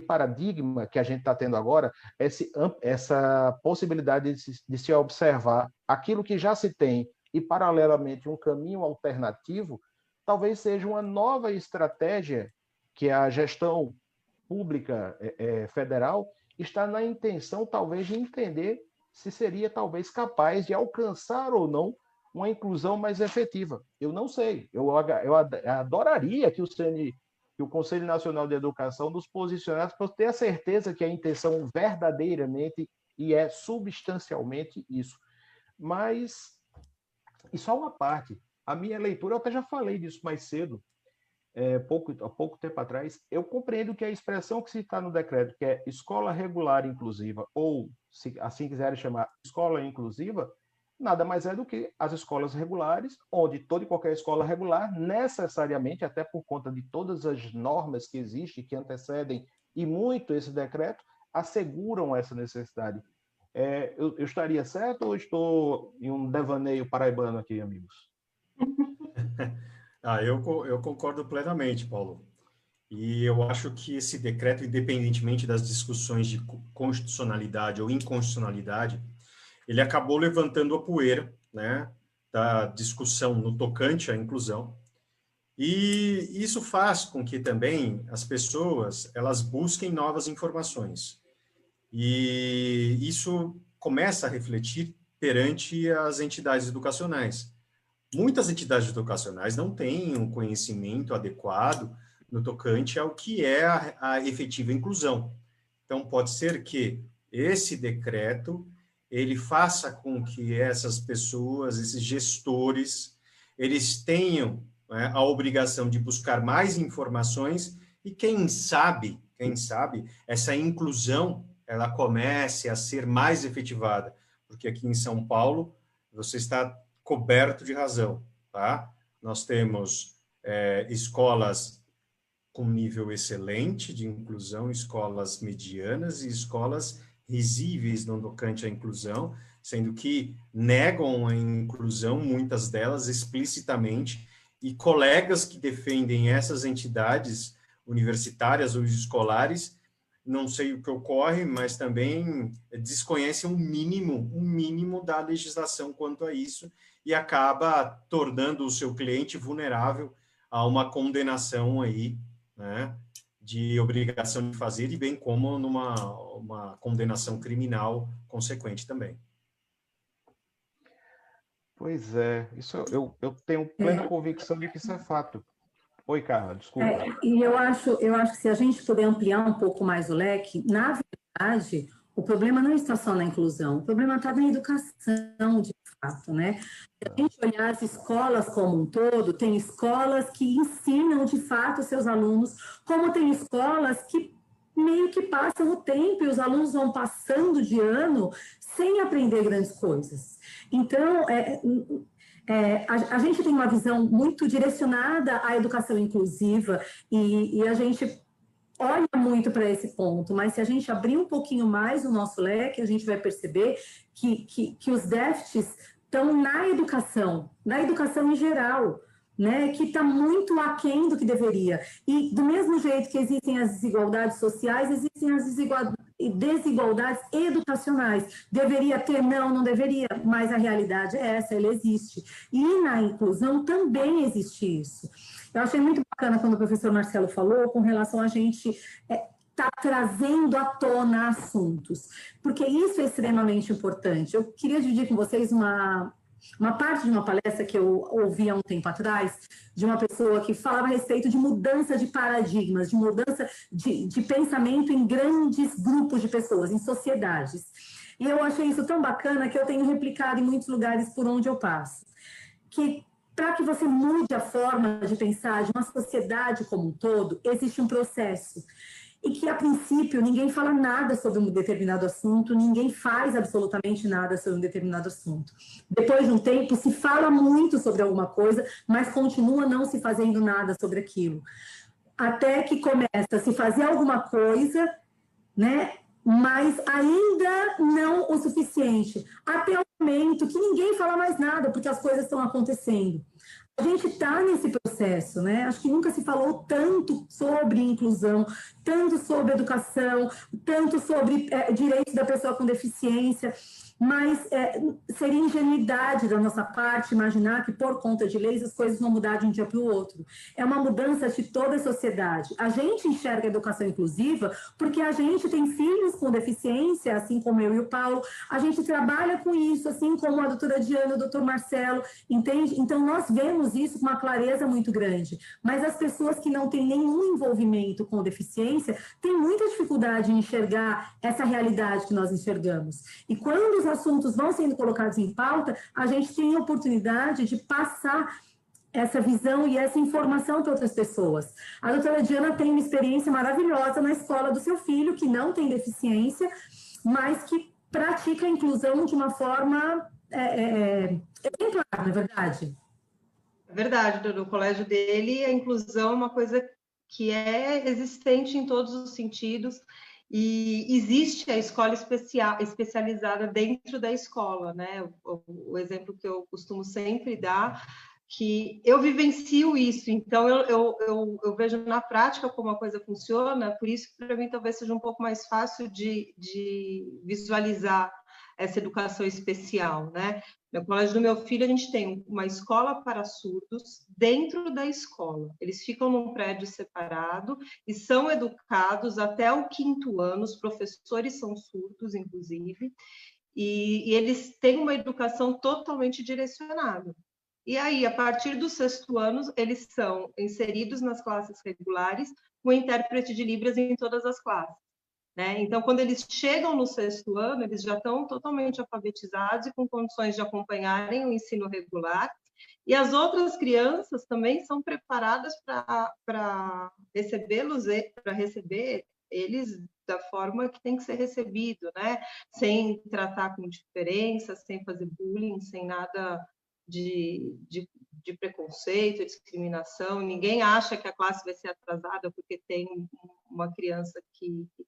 paradigma que a gente está tendo agora, essa possibilidade de se observar aquilo que já se tem e, paralelamente, um caminho alternativo, talvez seja uma nova estratégia que a gestão pública federal está na intenção, talvez, de entender se seria, talvez, capaz de alcançar ou não uma inclusão mais efetiva. Eu não sei. Eu adoraria que o Conselho Nacional de Educação nos posicionasse para ter a certeza que a intenção verdadeiramente e substancialmente isso. Mas, e só uma parte. A minha leitura, eu até já falei disso mais cedo, há pouco tempo atrás, eu compreendo que a expressão que se está no decreto, que é escola regular inclusiva, ou, se assim quiserem chamar, escola inclusiva, nada mais é do que as escolas regulares, onde toda e qualquer escola regular, necessariamente, até por conta de todas as normas que existem, que antecedem e muito esse decreto, asseguram essa necessidade. Eu estaria certo ou estou em um devaneio paraibano aqui, amigos? Eu concordo plenamente, Paulo. E eu acho que esse decreto, independentemente das discussões de constitucionalidade ou inconstitucionalidade, ele acabou levantando a poeira, né, da discussão no tocante à inclusão. E isso faz com que também as pessoas elas busquem novas informações. E isso começa a refletir perante as entidades educacionais. Muitas entidades educacionais não têm um conhecimento adequado no tocante ao que é a efetiva inclusão. Então, pode ser que esse decreto ele faça com que essas pessoas, esses gestores, eles tenham, né, a obrigação de buscar mais informações e quem sabe, essa inclusão ela comece a ser mais efetivada, porque aqui em São Paulo você está coberto de razão, tá? Nós temos escolas com nível excelente de inclusão, escolas medianas e escolas risíveis no tocante à inclusão, sendo que negam a inclusão, muitas delas explicitamente, e colegas que defendem essas entidades universitárias ou escolares, não sei o que ocorre, mas também desconhecem um mínimo da legislação quanto a isso, e acaba tornando o seu cliente vulnerável a uma condenação aí, né, de obrigação de fazer, e bem como uma condenação criminal consequente também. Pois é, isso eu tenho plena convicção de que isso é fato. Oi, Carla, desculpa. E eu acho que se a gente puder ampliar um pouco mais o leque, na verdade, o problema não está só na inclusão, o problema está na educação, de fato, né? Se a gente olhar as escolas como um todo, tem escolas que ensinam, de fato, seus alunos, como tem escolas que meio que passam o tempo e os alunos vão passando de ano sem aprender grandes coisas. Então, a gente tem uma visão muito direcionada à educação inclusiva e a gente olha muito para esse ponto, mas se a gente abrir um pouquinho mais o nosso leque, a gente vai perceber que os déficits estão na educação em geral, né, que está muito aquém do que deveria. E do mesmo jeito que existem as desigualdades sociais, existem as desigualdades educacionais. Deveria ter? Não deveria, mas a realidade é essa, ela existe. E na inclusão também existe isso. Eu achei muito bacana quando o professor Marcelo falou com relação a gente tá trazendo à tona assuntos, porque isso é extremamente importante. Eu queria dividir com vocês uma parte de uma palestra que eu ouvi há um tempo atrás, de uma pessoa que falava a respeito de mudança de paradigmas, de mudança de pensamento em grandes grupos de pessoas, em sociedades. E eu achei isso tão bacana que eu tenho replicado em muitos lugares por onde eu passo. Que para que você mude a forma de pensar de uma sociedade como um todo, existe um processo. E que, a princípio, ninguém fala nada sobre um determinado assunto, ninguém faz absolutamente nada sobre um determinado assunto. Depois de um tempo, se fala muito sobre alguma coisa, mas continua não se fazendo nada sobre aquilo. Até que começa a se fazer alguma coisa, né? Mas ainda não o suficiente. Até o momento que ninguém fala mais nada, porque as coisas estão acontecendo. A gente está nesse processo, né? Acho que nunca se falou tanto sobre inclusão, tanto sobre educação, tanto sobre direitos da pessoa com deficiência, mas seria ingenuidade da nossa parte imaginar que por conta de leis as coisas vão mudar de um dia para o outro. É uma mudança de toda a sociedade. A gente enxerga a educação inclusiva porque a gente tem filhos com deficiência, assim como eu e o Paulo, a gente trabalha com isso, assim como a doutora Diana, o doutor Marcelo, entende? Então nós vemos isso com uma clareza muito grande, mas as pessoas que não têm nenhum envolvimento com deficiência têm muita dificuldade em enxergar essa realidade que nós enxergamos. E quando os assuntos vão sendo colocados em pauta, a gente tem a oportunidade de passar essa visão e essa informação para outras pessoas. A doutora Diana tem uma experiência maravilhosa na escola do seu filho, que não tem deficiência, mas que pratica a inclusão de uma forma exemplar, não é verdade? É verdade, no colégio dele, a inclusão é uma coisa que é existente em todos os sentidos, e existe a escola especializada dentro da escola, né? O exemplo que eu costumo sempre dar, que eu vivencio isso, então eu vejo na prática como a coisa funciona, por isso que para mim talvez seja um pouco mais fácil de visualizar essa educação especial, né? No colégio do meu filho, a gente tem uma escola para surdos dentro da escola. Eles ficam num prédio separado e são educados até o 5º ano. Os professores são surdos, inclusive, e eles têm uma educação totalmente direcionada. E aí, a partir do 6º ano, eles são inseridos nas classes regulares com intérprete de Libras em todas as classes. Né? Então, quando eles chegam no 6º ano, eles já estão totalmente alfabetizados e com condições de acompanharem o ensino regular. E as outras crianças também são preparadas para recebê-los, para receber eles da forma que tem que ser recebido, né? Sem tratar com diferença, sem fazer bullying, sem nada de preconceito, discriminação. Ninguém acha que a classe vai ser atrasada porque tem uma criança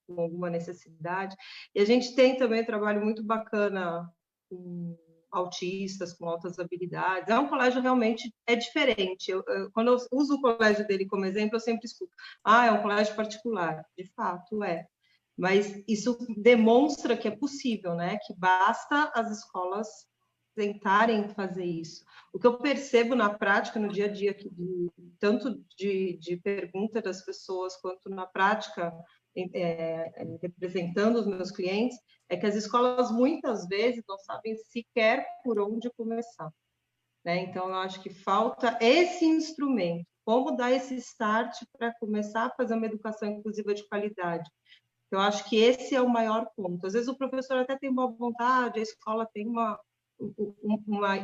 com alguma necessidade. E a gente tem também um trabalho muito bacana com autistas, com altas habilidades. É um colégio realmente diferente. Quando eu uso o colégio dele como exemplo, eu sempre escuto: é um colégio particular. De fato, é. Mas isso demonstra que é possível, né? Que basta as escolas tentarem fazer isso. O que eu percebo na prática, no dia a dia, tanto de pergunta das pessoas, quanto na prática, representando os meus clientes, é que as escolas muitas vezes não sabem sequer por onde começar. né? Então, eu acho que falta esse instrumento, como dar esse start para começar a fazer uma educação inclusiva de qualidade. Eu acho que esse é o maior ponto. Às vezes o professor até tem boa vontade, a escola tem uma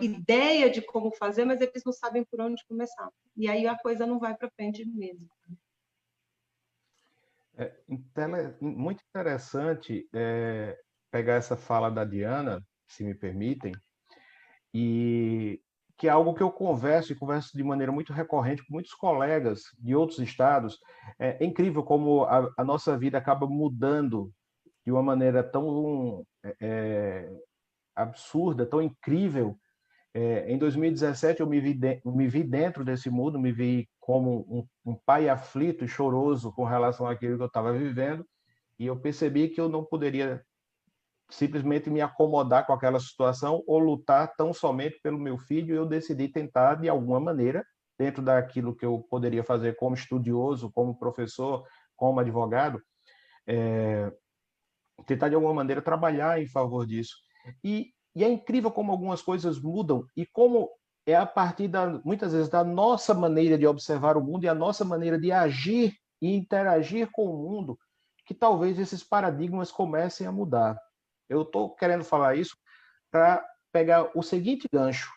ideia de como fazer, mas eles não sabem por onde começar. E aí a coisa não vai para frente mesmo. Muito interessante pegar essa fala da Diana, se me permitem, e que é algo que eu converso de maneira muito recorrente com muitos colegas de outros estados. É incrível como a nossa vida acaba mudando de uma maneira tão absurda, tão incrível. Em 2017, eu me vi dentro desse mundo, me vi como um pai aflito e choroso com relação àquilo que eu estava vivendo, e eu percebi que eu não poderia simplesmente me acomodar com aquela situação ou lutar tão somente pelo meu filho. Eu decidi tentar, de alguma maneira, dentro daquilo que eu poderia fazer como estudioso, como professor, como advogado, tentar, de alguma maneira, trabalhar em favor disso. E é incrível como algumas coisas mudam e como é a partir, muitas vezes, da nossa maneira de observar o mundo e a nossa maneira de agir e interagir com o mundo que talvez esses paradigmas comecem a mudar. Eu estou querendo falar isso para pegar o seguinte gancho.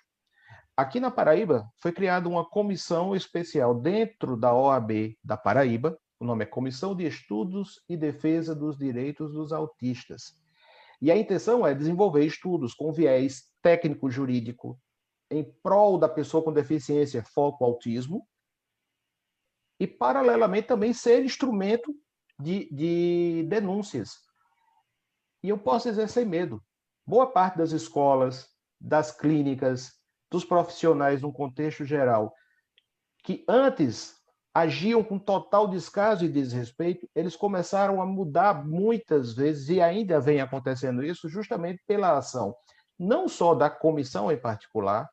Aqui na Paraíba foi criada uma comissão especial dentro da OAB da Paraíba, o nome é Comissão de Estudos e Defesa dos Direitos dos Autistas. E a intenção é desenvolver estudos com viés técnico-jurídico em prol da pessoa com deficiência, foco autismo, e, paralelamente, também ser instrumento de denúncias. E eu posso dizer sem medo, boa parte das escolas, das clínicas, dos profissionais no contexto geral, que antes agiam com total descaso e desrespeito, eles começaram a mudar muitas vezes, e ainda vem acontecendo isso, justamente pela ação, não só da comissão em particular,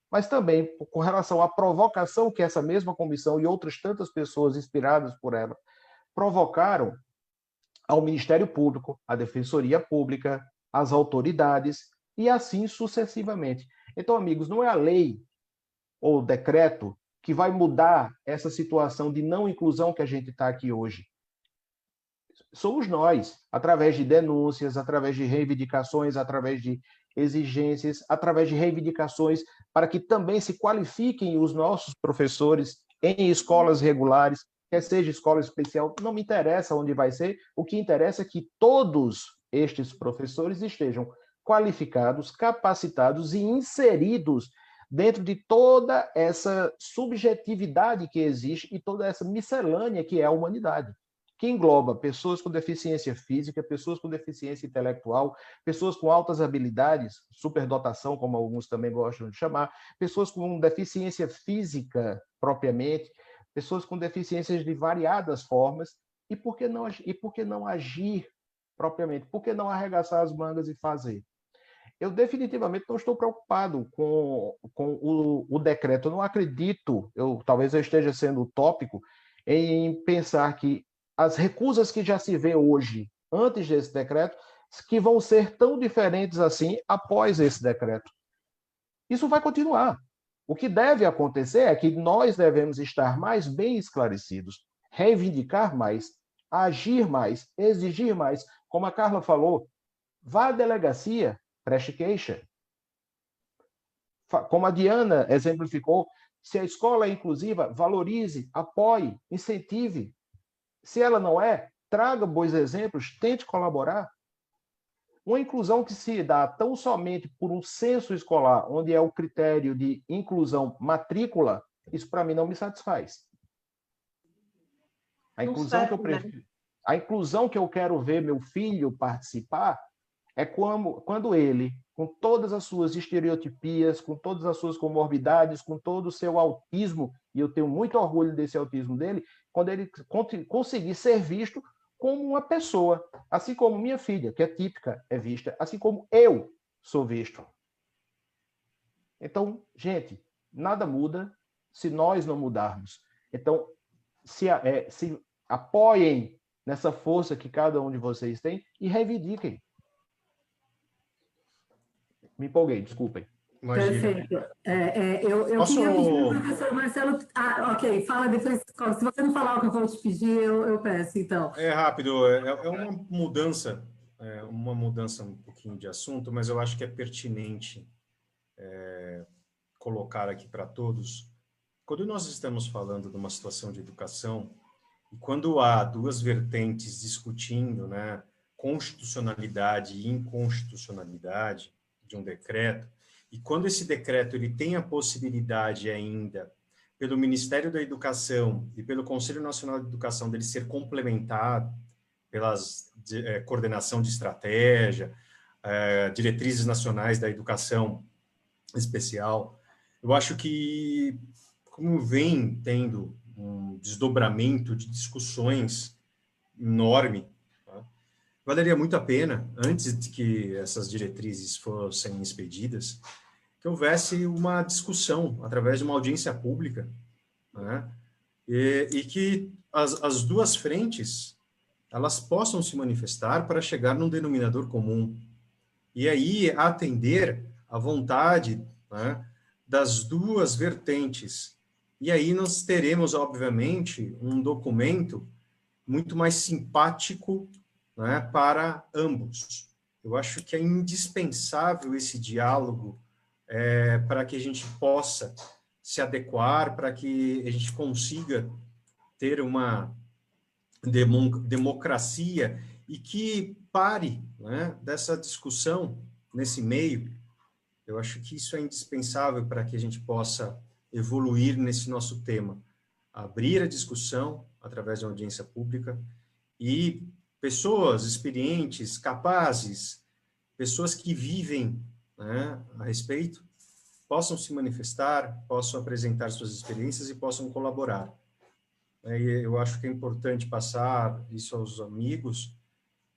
mas também com relação à provocação que essa mesma comissão e outras tantas pessoas inspiradas por ela provocaram ao Ministério Público, à Defensoria Pública, às autoridades, e assim sucessivamente. Então, amigos, não é a lei ou o decreto que vai mudar essa situação de não inclusão que a gente está aqui hoje. Somos nós, através de denúncias, através de reivindicações, através de exigências, através de reivindicações para que também se qualifiquem os nossos professores em escolas regulares, quer seja escola especial, não me interessa onde vai ser, o que interessa é que todos estes professores estejam qualificados, capacitados e inseridos dentro de toda essa subjetividade que existe e toda essa miscelânea que é a humanidade, que engloba pessoas com deficiência física, pessoas com deficiência intelectual, pessoas com altas habilidades, superdotação, como alguns também gostam de chamar, pessoas com deficiência física propriamente, pessoas com deficiências de variadas formas, e por que não agir propriamente? Por que não arregaçar as mangas e fazer? Eu definitivamente não estou preocupado com o decreto. Eu não acredito, talvez eu esteja sendo utópico, em pensar que as recusas que já se vê hoje, antes desse decreto, que vão ser tão diferentes assim após esse decreto. Isso vai continuar. O que deve acontecer é que nós devemos estar mais bem esclarecidos, reivindicar mais, agir mais, exigir mais. Como a Carla falou, vá à delegacia, preste queixa. Como a Diana exemplificou, se a escola é inclusiva, valorize, apoie, incentive. Se ela não é, traga bons exemplos, tente colaborar. Uma inclusão que se dá tão somente por um censo escolar, onde é o critério de inclusão matrícula, isso para mim não me satisfaz. A inclusão que eu quero ver meu filho participar é quando ele, com todas as suas estereotipias, com todas as suas comorbidades, com todo o seu autismo, e eu tenho muito orgulho desse autismo dele, quando ele conseguir ser visto como uma pessoa, assim como minha filha, que é típica, é vista, assim como eu sou visto. Então, gente, nada muda se nós não mudarmos. Então, se apoiem nessa força que cada um de vocês tem e reivindiquem. Me empolguei, desculpem. Imagina. Perfeito. Eu Posso... queria pedir ao professor Marcelo... ok, fala depois. Se você não falar o que eu vou te pedir, eu peço, então. É rápido, é uma mudança um pouquinho de assunto, mas eu acho que é pertinente colocar aqui para todos. Quando nós estamos falando de uma situação de educação, e quando há duas vertentes discutindo, né, constitucionalidade e inconstitucionalidade de um decreto, e quando esse decreto ele tem a possibilidade ainda, pelo Ministério da Educação e pelo Conselho Nacional de Educação, dele ser complementado pelas coordenação de estratégia, diretrizes nacionais da educação especial, eu acho que, como vem tendo um desdobramento de discussões enorme, tá? Valeria muito a pena, antes de que essas diretrizes fossem expedidas, que houvesse uma discussão através de uma audiência pública, né? E que as duas frentes elas possam se manifestar para chegar num denominador comum e aí atender à vontade, né, das duas vertentes. E aí nós teremos, obviamente, um documento muito mais simpático, né, para ambos. Eu acho que é indispensável esse diálogo para que a gente possa se adequar, para que a gente consiga ter uma democracia e que pare, né, dessa discussão nesse meio. Eu acho que isso é indispensável para que a gente possa evoluir nesse nosso tema. Abrir a discussão através de uma audiência pública e pessoas experientes, capazes, pessoas que vivem, né, a respeito, possam se manifestar, possam apresentar suas experiências e possam colaborar. E eu acho que é importante passar isso aos amigos,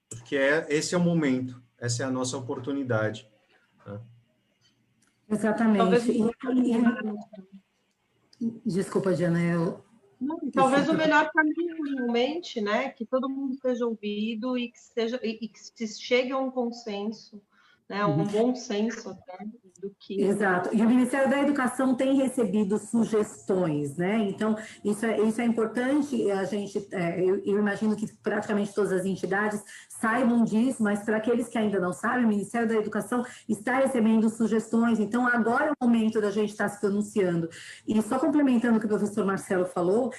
porque esse é o momento, essa é a nossa oportunidade, né? Exatamente. Desculpa, Diana, talvez o melhor caminho realmente, né, que todo mundo seja ouvido e que se chegue a um consenso, né, um bom senso até do que... Exato. E o Ministério da Educação tem recebido sugestões, né? Então, isso é importante, a gente, eu imagino que praticamente todas as entidades saibam disso, mas para aqueles que ainda não sabem, o Ministério da Educação está recebendo sugestões, então agora é o momento da gente estar se pronunciando. E só complementando o que o professor Marcelo falou,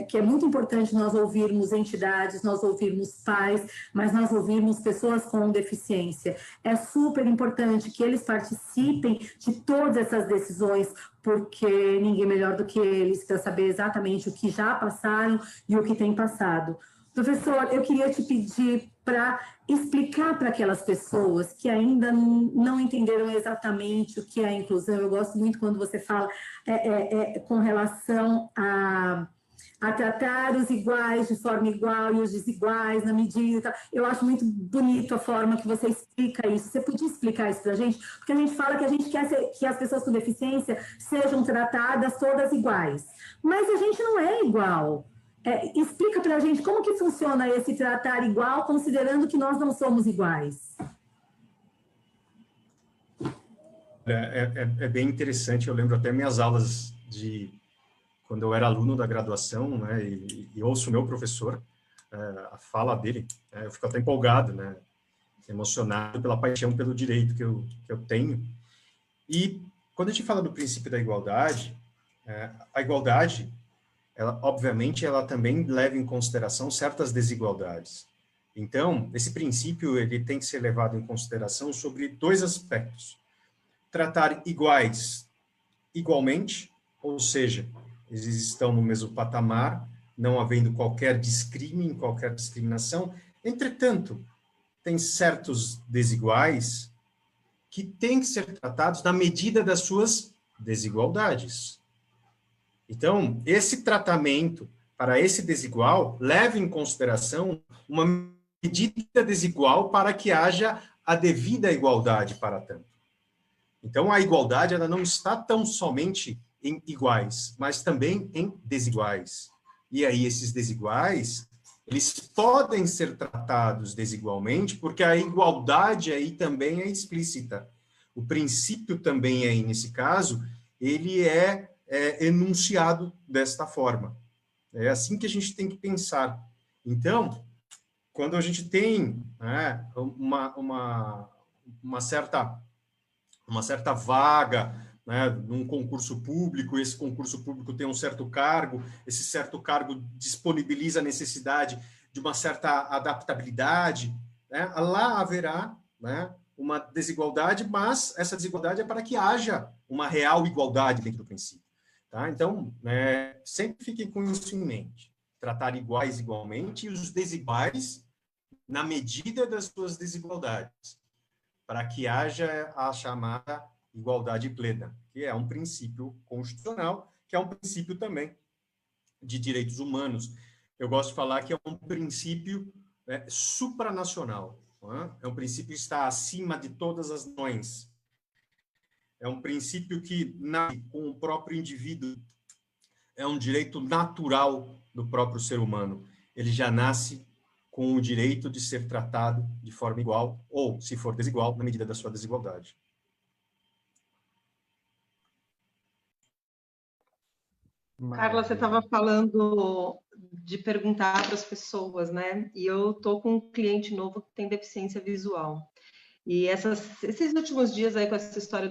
que é muito importante nós ouvirmos entidades, nós ouvirmos pais, mas nós ouvirmos pessoas com deficiência. É super importante que eles participem de todas essas decisões, porque ninguém melhor do que eles para saber exatamente o que já passaram e o que tem passado. Professor, eu queria te pedir para explicar para aquelas pessoas que ainda não entenderam exatamente o que é a inclusão. Eu gosto muito quando você fala com relação a tratar os iguais de forma igual e os desiguais na medida. Eu acho muito bonito a forma que você explica isso. Você podia explicar isso para a gente? Porque a gente fala que a gente quer que as pessoas com deficiência sejam tratadas todas iguais. Mas a gente não é igual. Explica para a gente como que funciona esse tratar igual, considerando que nós não somos iguais. É bem interessante. Eu lembro até minhas aulas quando eu era aluno da graduação, né, e ouço o meu professor, a fala dele, eu fico até empolgado, né, emocionado pela paixão pelo direito que eu tenho. E quando a gente fala do princípio da igualdade, a igualdade, obviamente, ela também leva em consideração certas desigualdades. Então, esse princípio ele tem que ser levado em consideração sobre dois aspectos. Tratar iguais igualmente, ou seja, eles estão no mesmo patamar, não havendo qualquer discrime, qualquer discriminação. Entretanto, tem certos desiguais que têm que ser tratados na medida das suas desigualdades. Então, esse tratamento para esse desigual leva em consideração uma medida desigual para que haja a devida igualdade para tanto. Então, a igualdade ela não está tão somente em iguais, mas também em desiguais. E aí, esses desiguais, eles podem ser tratados desigualmente, porque a igualdade aí também é explícita. O princípio também aí, nesse caso, ele é enunciado desta forma. É assim que a gente tem que pensar. Então, quando a gente tem, né, uma certa vaga, né, num concurso público, esse concurso público tem um certo cargo, esse certo cargo disponibiliza a necessidade de uma certa adaptabilidade, né, lá haverá, né, uma desigualdade, mas essa desigualdade é para que haja uma real igualdade dentro do princípio. Tá? Então, sempre fiquem com isso em mente. Tratar iguais igualmente e os desiguais na medida das suas desigualdades, para que haja a chamada igualdade plena, que é um princípio constitucional, que é um princípio também de direitos humanos. Eu gosto de falar que é um princípio supranacional. É um princípio que está acima de todas as nações. É um princípio que nasce com o próprio indivíduo. É um direito natural do próprio ser humano. Ele já nasce com o direito de ser tratado de forma igual, ou, se for desigual, na medida da sua desigualdade. Carla, você estava falando de perguntar para as pessoas, né? E eu estou com um cliente novo que tem deficiência visual. E esses últimos dias aí com essa história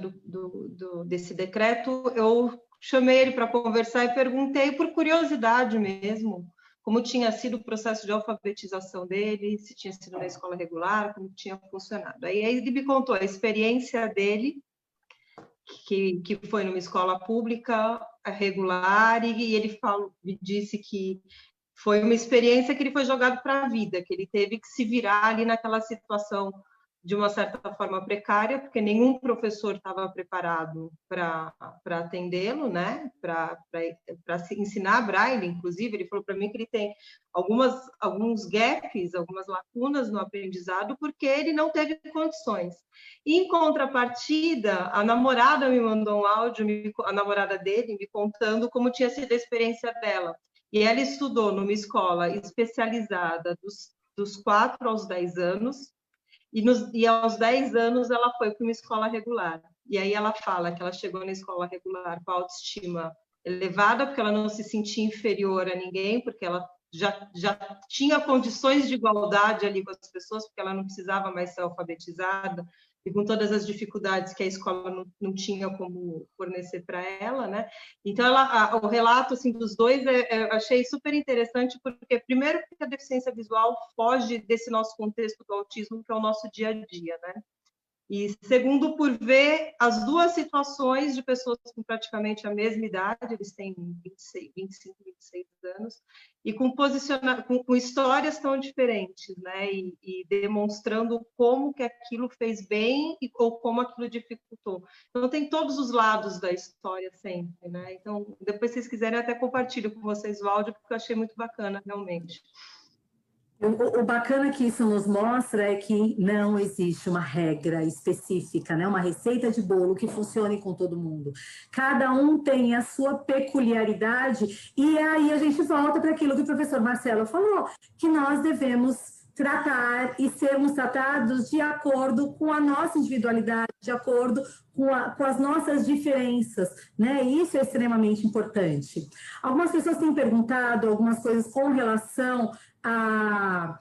desse decreto, eu chamei ele para conversar e perguntei, por curiosidade mesmo, como tinha sido o processo de alfabetização dele, se tinha sido na escola regular, como tinha funcionado. Aí ele me contou a experiência dele, que foi numa escola pública regular, e ele disse que foi uma experiência que ele foi jogado para a vida, que ele teve que se virar ali naquela situação de uma certa forma precária, porque nenhum professor estava preparado para atendê-lo, né? Para ensinar Braille, inclusive. Ele falou para mim que ele tem alguns gaps, algumas lacunas no aprendizado, porque ele não teve condições. E, em contrapartida, a namorada me mandou um áudio, a namorada dele, me contando como tinha sido a experiência dela. E ela estudou numa escola especializada dos 4 aos 10 anos, e aos 10 anos ela foi para uma escola regular. E aí ela fala que ela chegou na escola regular com a autoestima elevada, porque ela não se sentia inferior a ninguém, porque ela já tinha condições de igualdade ali com as pessoas, porque ela não precisava mais ser alfabetizada, e com todas as dificuldades que a escola não tinha como fornecer para ela, né? Então, o relato assim, dos dois eu achei super interessante, porque, primeiro, porque a deficiência visual foge desse nosso contexto do autismo, que é o nosso dia a dia, né? E, segundo, por ver as duas situações de pessoas com praticamente a mesma idade, eles têm 25, 26 anos, e com histórias tão diferentes, né? E demonstrando como que aquilo fez bem ou como aquilo dificultou. Então, tem todos os lados da história sempre, né? Então, depois, se vocês quiserem, até compartilho com vocês o áudio, porque eu achei muito bacana, realmente. O bacana que isso nos mostra é que não existe uma regra específica, né? Uma receita de bolo que funcione com todo mundo. Cada um tem a sua peculiaridade, e aí a gente volta para aquilo que o professor Marcelo falou, que nós devemos tratar e sermos tratados de acordo com a nossa individualidade, de acordo com as nossas diferenças, né? Isso é extremamente importante. Algumas pessoas têm perguntado algumas coisas com relação a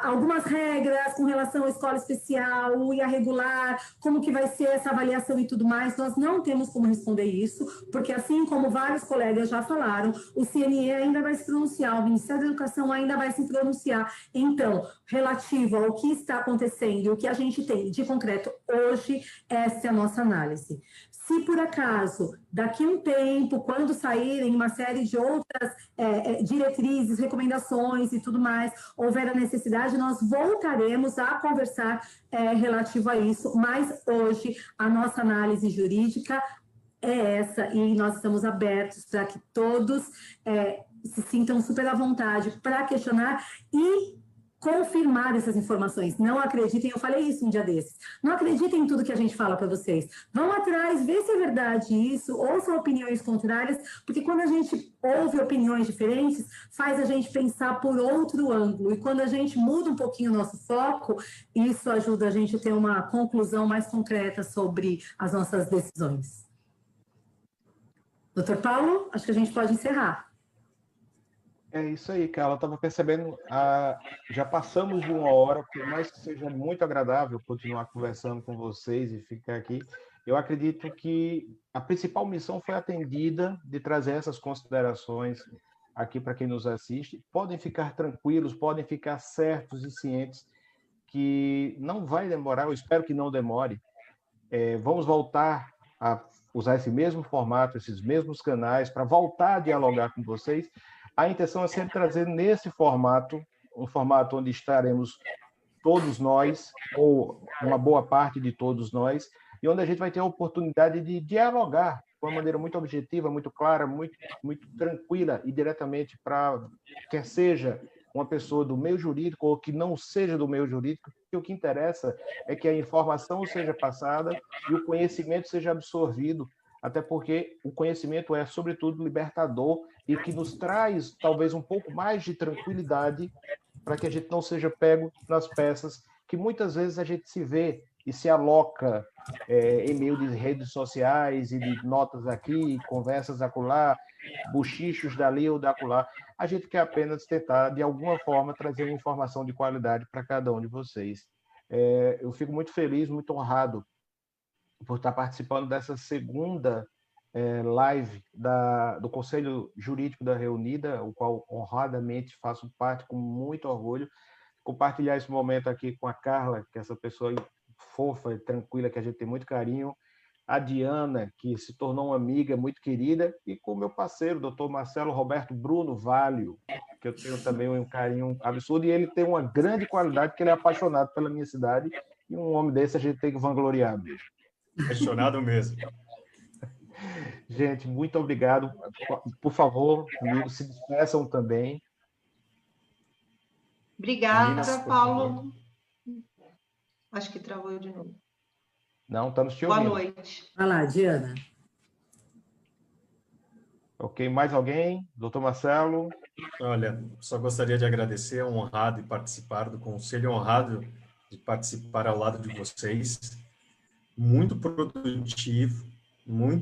algumas regras com relação à escola especial e a regular, como que vai ser essa avaliação e tudo mais. Nós não temos como responder isso, porque assim como vários colegas já falaram, o CNE ainda vai se pronunciar, o Ministério da Educação ainda vai se pronunciar. Então, relativo ao que está acontecendo e o que a gente tem de concreto hoje, essa é a nossa análise. Se por acaso, daqui a um tempo, quando saírem uma série de outras diretrizes, recomendações e tudo mais, houver a necessidade, nós voltaremos a conversar relativo a isso, mas hoje a nossa análise jurídica é essa, e nós estamos abertos para que todos se sintam super à vontade para questionar e confirmar essas informações. Não acreditem, eu falei isso um dia desses. Não acreditem em tudo que a gente fala para vocês. Vão atrás, vê se é verdade isso, ouçam opiniões contrárias, porque quando a gente ouve opiniões diferentes, faz a gente pensar por outro ângulo. E quando a gente muda um pouquinho o nosso foco, isso ajuda a gente a ter uma conclusão mais concreta sobre as nossas decisões. Doutor Paulo, acho que a gente pode encerrar. É isso aí, Carla. Eu estava percebendo, já passamos de 1 hora, por mais que seja muito agradável continuar conversando com vocês e ficar aqui, eu acredito que a principal missão foi atendida de trazer essas considerações aqui para quem nos assiste. Podem ficar tranquilos, podem ficar certos e cientes que não vai demorar, eu espero que não demore. Vamos voltar a usar esse mesmo formato, esses mesmos canais, para voltar a dialogar com vocês. A intenção é sempre trazer nesse formato, um formato onde estaremos todos nós, ou uma boa parte de todos nós, e onde a gente vai ter a oportunidade de dialogar de uma maneira muito objetiva, muito clara, muito tranquila e diretamente para quer seja uma pessoa do meio jurídico ou que não seja do meio jurídico, que o que interessa é que a informação seja passada e o conhecimento seja absorvido, até porque o conhecimento é, sobretudo, libertador e que nos traz, talvez, um pouco mais de tranquilidade para que a gente não seja pego nas peças que muitas vezes a gente se vê e se aloca em meio de redes sociais e de notas aqui, conversas acolá, bochichos dali ou dacolá. A gente quer apenas tentar, de alguma forma, trazer uma informação de qualidade para cada um de vocês. Eu fico muito feliz, muito honrado por estar participando dessa segunda live do Conselho Jurídico da Reunida, o qual honradamente faço parte com muito orgulho. Compartilhar esse momento aqui com a Carla, que é essa pessoa fofa e tranquila, que a gente tem muito carinho, a Diana, que se tornou uma amiga muito querida, e com o meu parceiro, doutor Marcelo Roberto Bruno Valio, que eu tenho também um carinho absurdo, e ele tem uma grande qualidade, que ele é apaixonado pela minha cidade, e um homem desse a gente tem que vangloriar mesmo. Apaixonado mesmo. Gente, muito obrigado. Por favor, amigos, se despeçam também. Obrigada, meninas, Paulo. Acho que travou de novo. Não, estamos te ouvindo. Boa noite. Vai lá, Diana. Ok, mais alguém? Doutor Marcelo? Olha, só gostaria de agradecer, honrado de participar do conselho, honrado de participar ao lado de vocês. Muito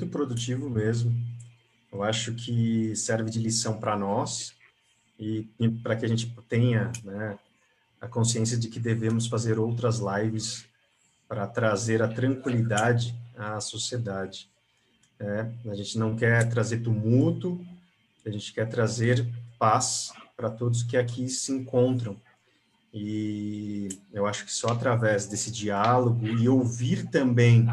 produtivo mesmo. Eu acho que serve de lição para nós e para que a gente tenha, né, a consciência de que devemos fazer outras lives para trazer a tranquilidade à sociedade. A gente não quer trazer tumulto, a gente quer trazer paz para todos que aqui se encontram. E eu acho que só através desse diálogo e ouvir também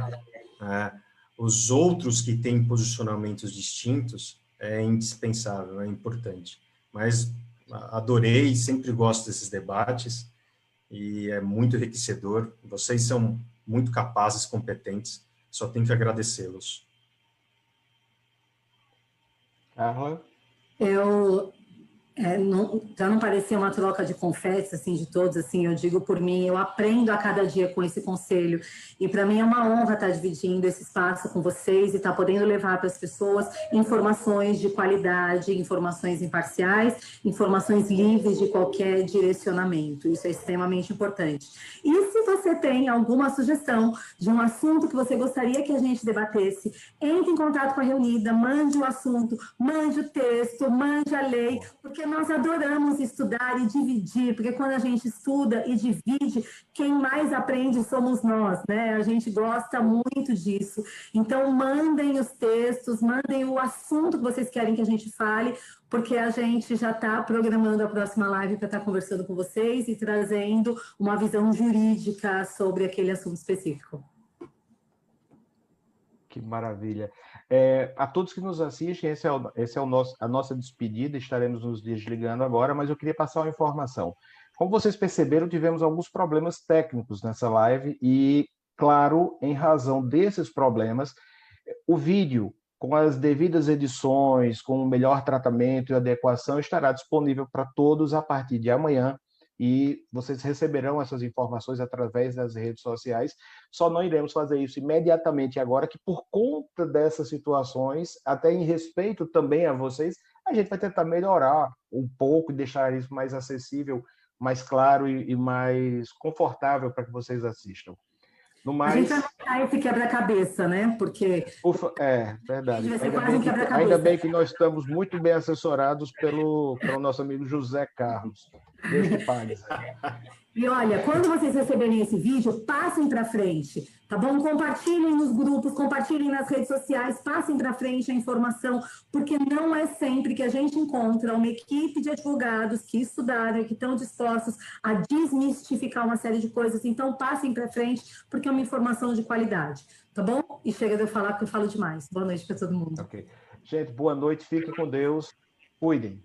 os outros que têm posicionamentos distintos é indispensável, é importante. Mas adorei, sempre gosto desses debates e é muito enriquecedor. Vocês são muito capazes, competentes, só tenho que agradecê-los. Carla? Já não parecia uma troca de confetes, assim, de todos, assim, eu digo por mim, eu aprendo a cada dia com esse conselho, e para mim é uma honra estar dividindo esse espaço com vocês e estar podendo levar para as pessoas informações de qualidade, informações imparciais, informações livres de qualquer direcionamento, isso é extremamente importante. E se você tem alguma sugestão de um assunto que você gostaria que a gente debatesse, entre em contato com a Reunida, mande o assunto, mande o texto, mande a lei, porque nós adoramos estudar e dividir, porque quando a gente estuda e divide, quem mais aprende somos nós, né? A gente gosta muito disso. Então, mandem os textos, mandem o assunto que vocês querem que a gente fale, porque a gente já está programando a próxima live para estar conversando com vocês e trazendo uma visão jurídica sobre aquele assunto específico. Que maravilha. A todos que nos assistem, esse é a nossa despedida, estaremos nos desligando agora, mas eu queria passar uma informação. Como vocês perceberam, tivemos alguns problemas técnicos nessa live e, claro, em razão desses problemas, o vídeo, com as devidas edições, com o melhor tratamento e adequação, estará disponível para todos a partir de amanhã e vocês receberão essas informações através das redes sociais. Só não iremos fazer isso imediatamente agora, que por conta dessas situações, até em respeito também a vocês, a gente vai tentar melhorar um pouco e deixar isso mais acessível, mais claro e mais confortável para que vocês assistam. No mais, a gente vai montar esse quebra-cabeça, né? Porque verdade. vai ser quase um quebra-cabeça. Ainda bem que nós estamos muito bem assessorados pelo nosso amigo José Carlos. Deus te pague. E olha, quando vocês receberem esse vídeo, passem para frente, tá bom? Compartilhem nos grupos, compartilhem nas redes sociais, passem para frente a informação, porque não é sempre que a gente encontra uma equipe de advogados que estudaram e que estão dispostos a desmistificar uma série de coisas. Então, passem para frente, porque é uma informação de qualidade, tá bom? E chega de eu falar, porque eu falo demais. Boa noite para todo mundo. Ok. Gente, boa noite, fiquem com Deus, cuidem.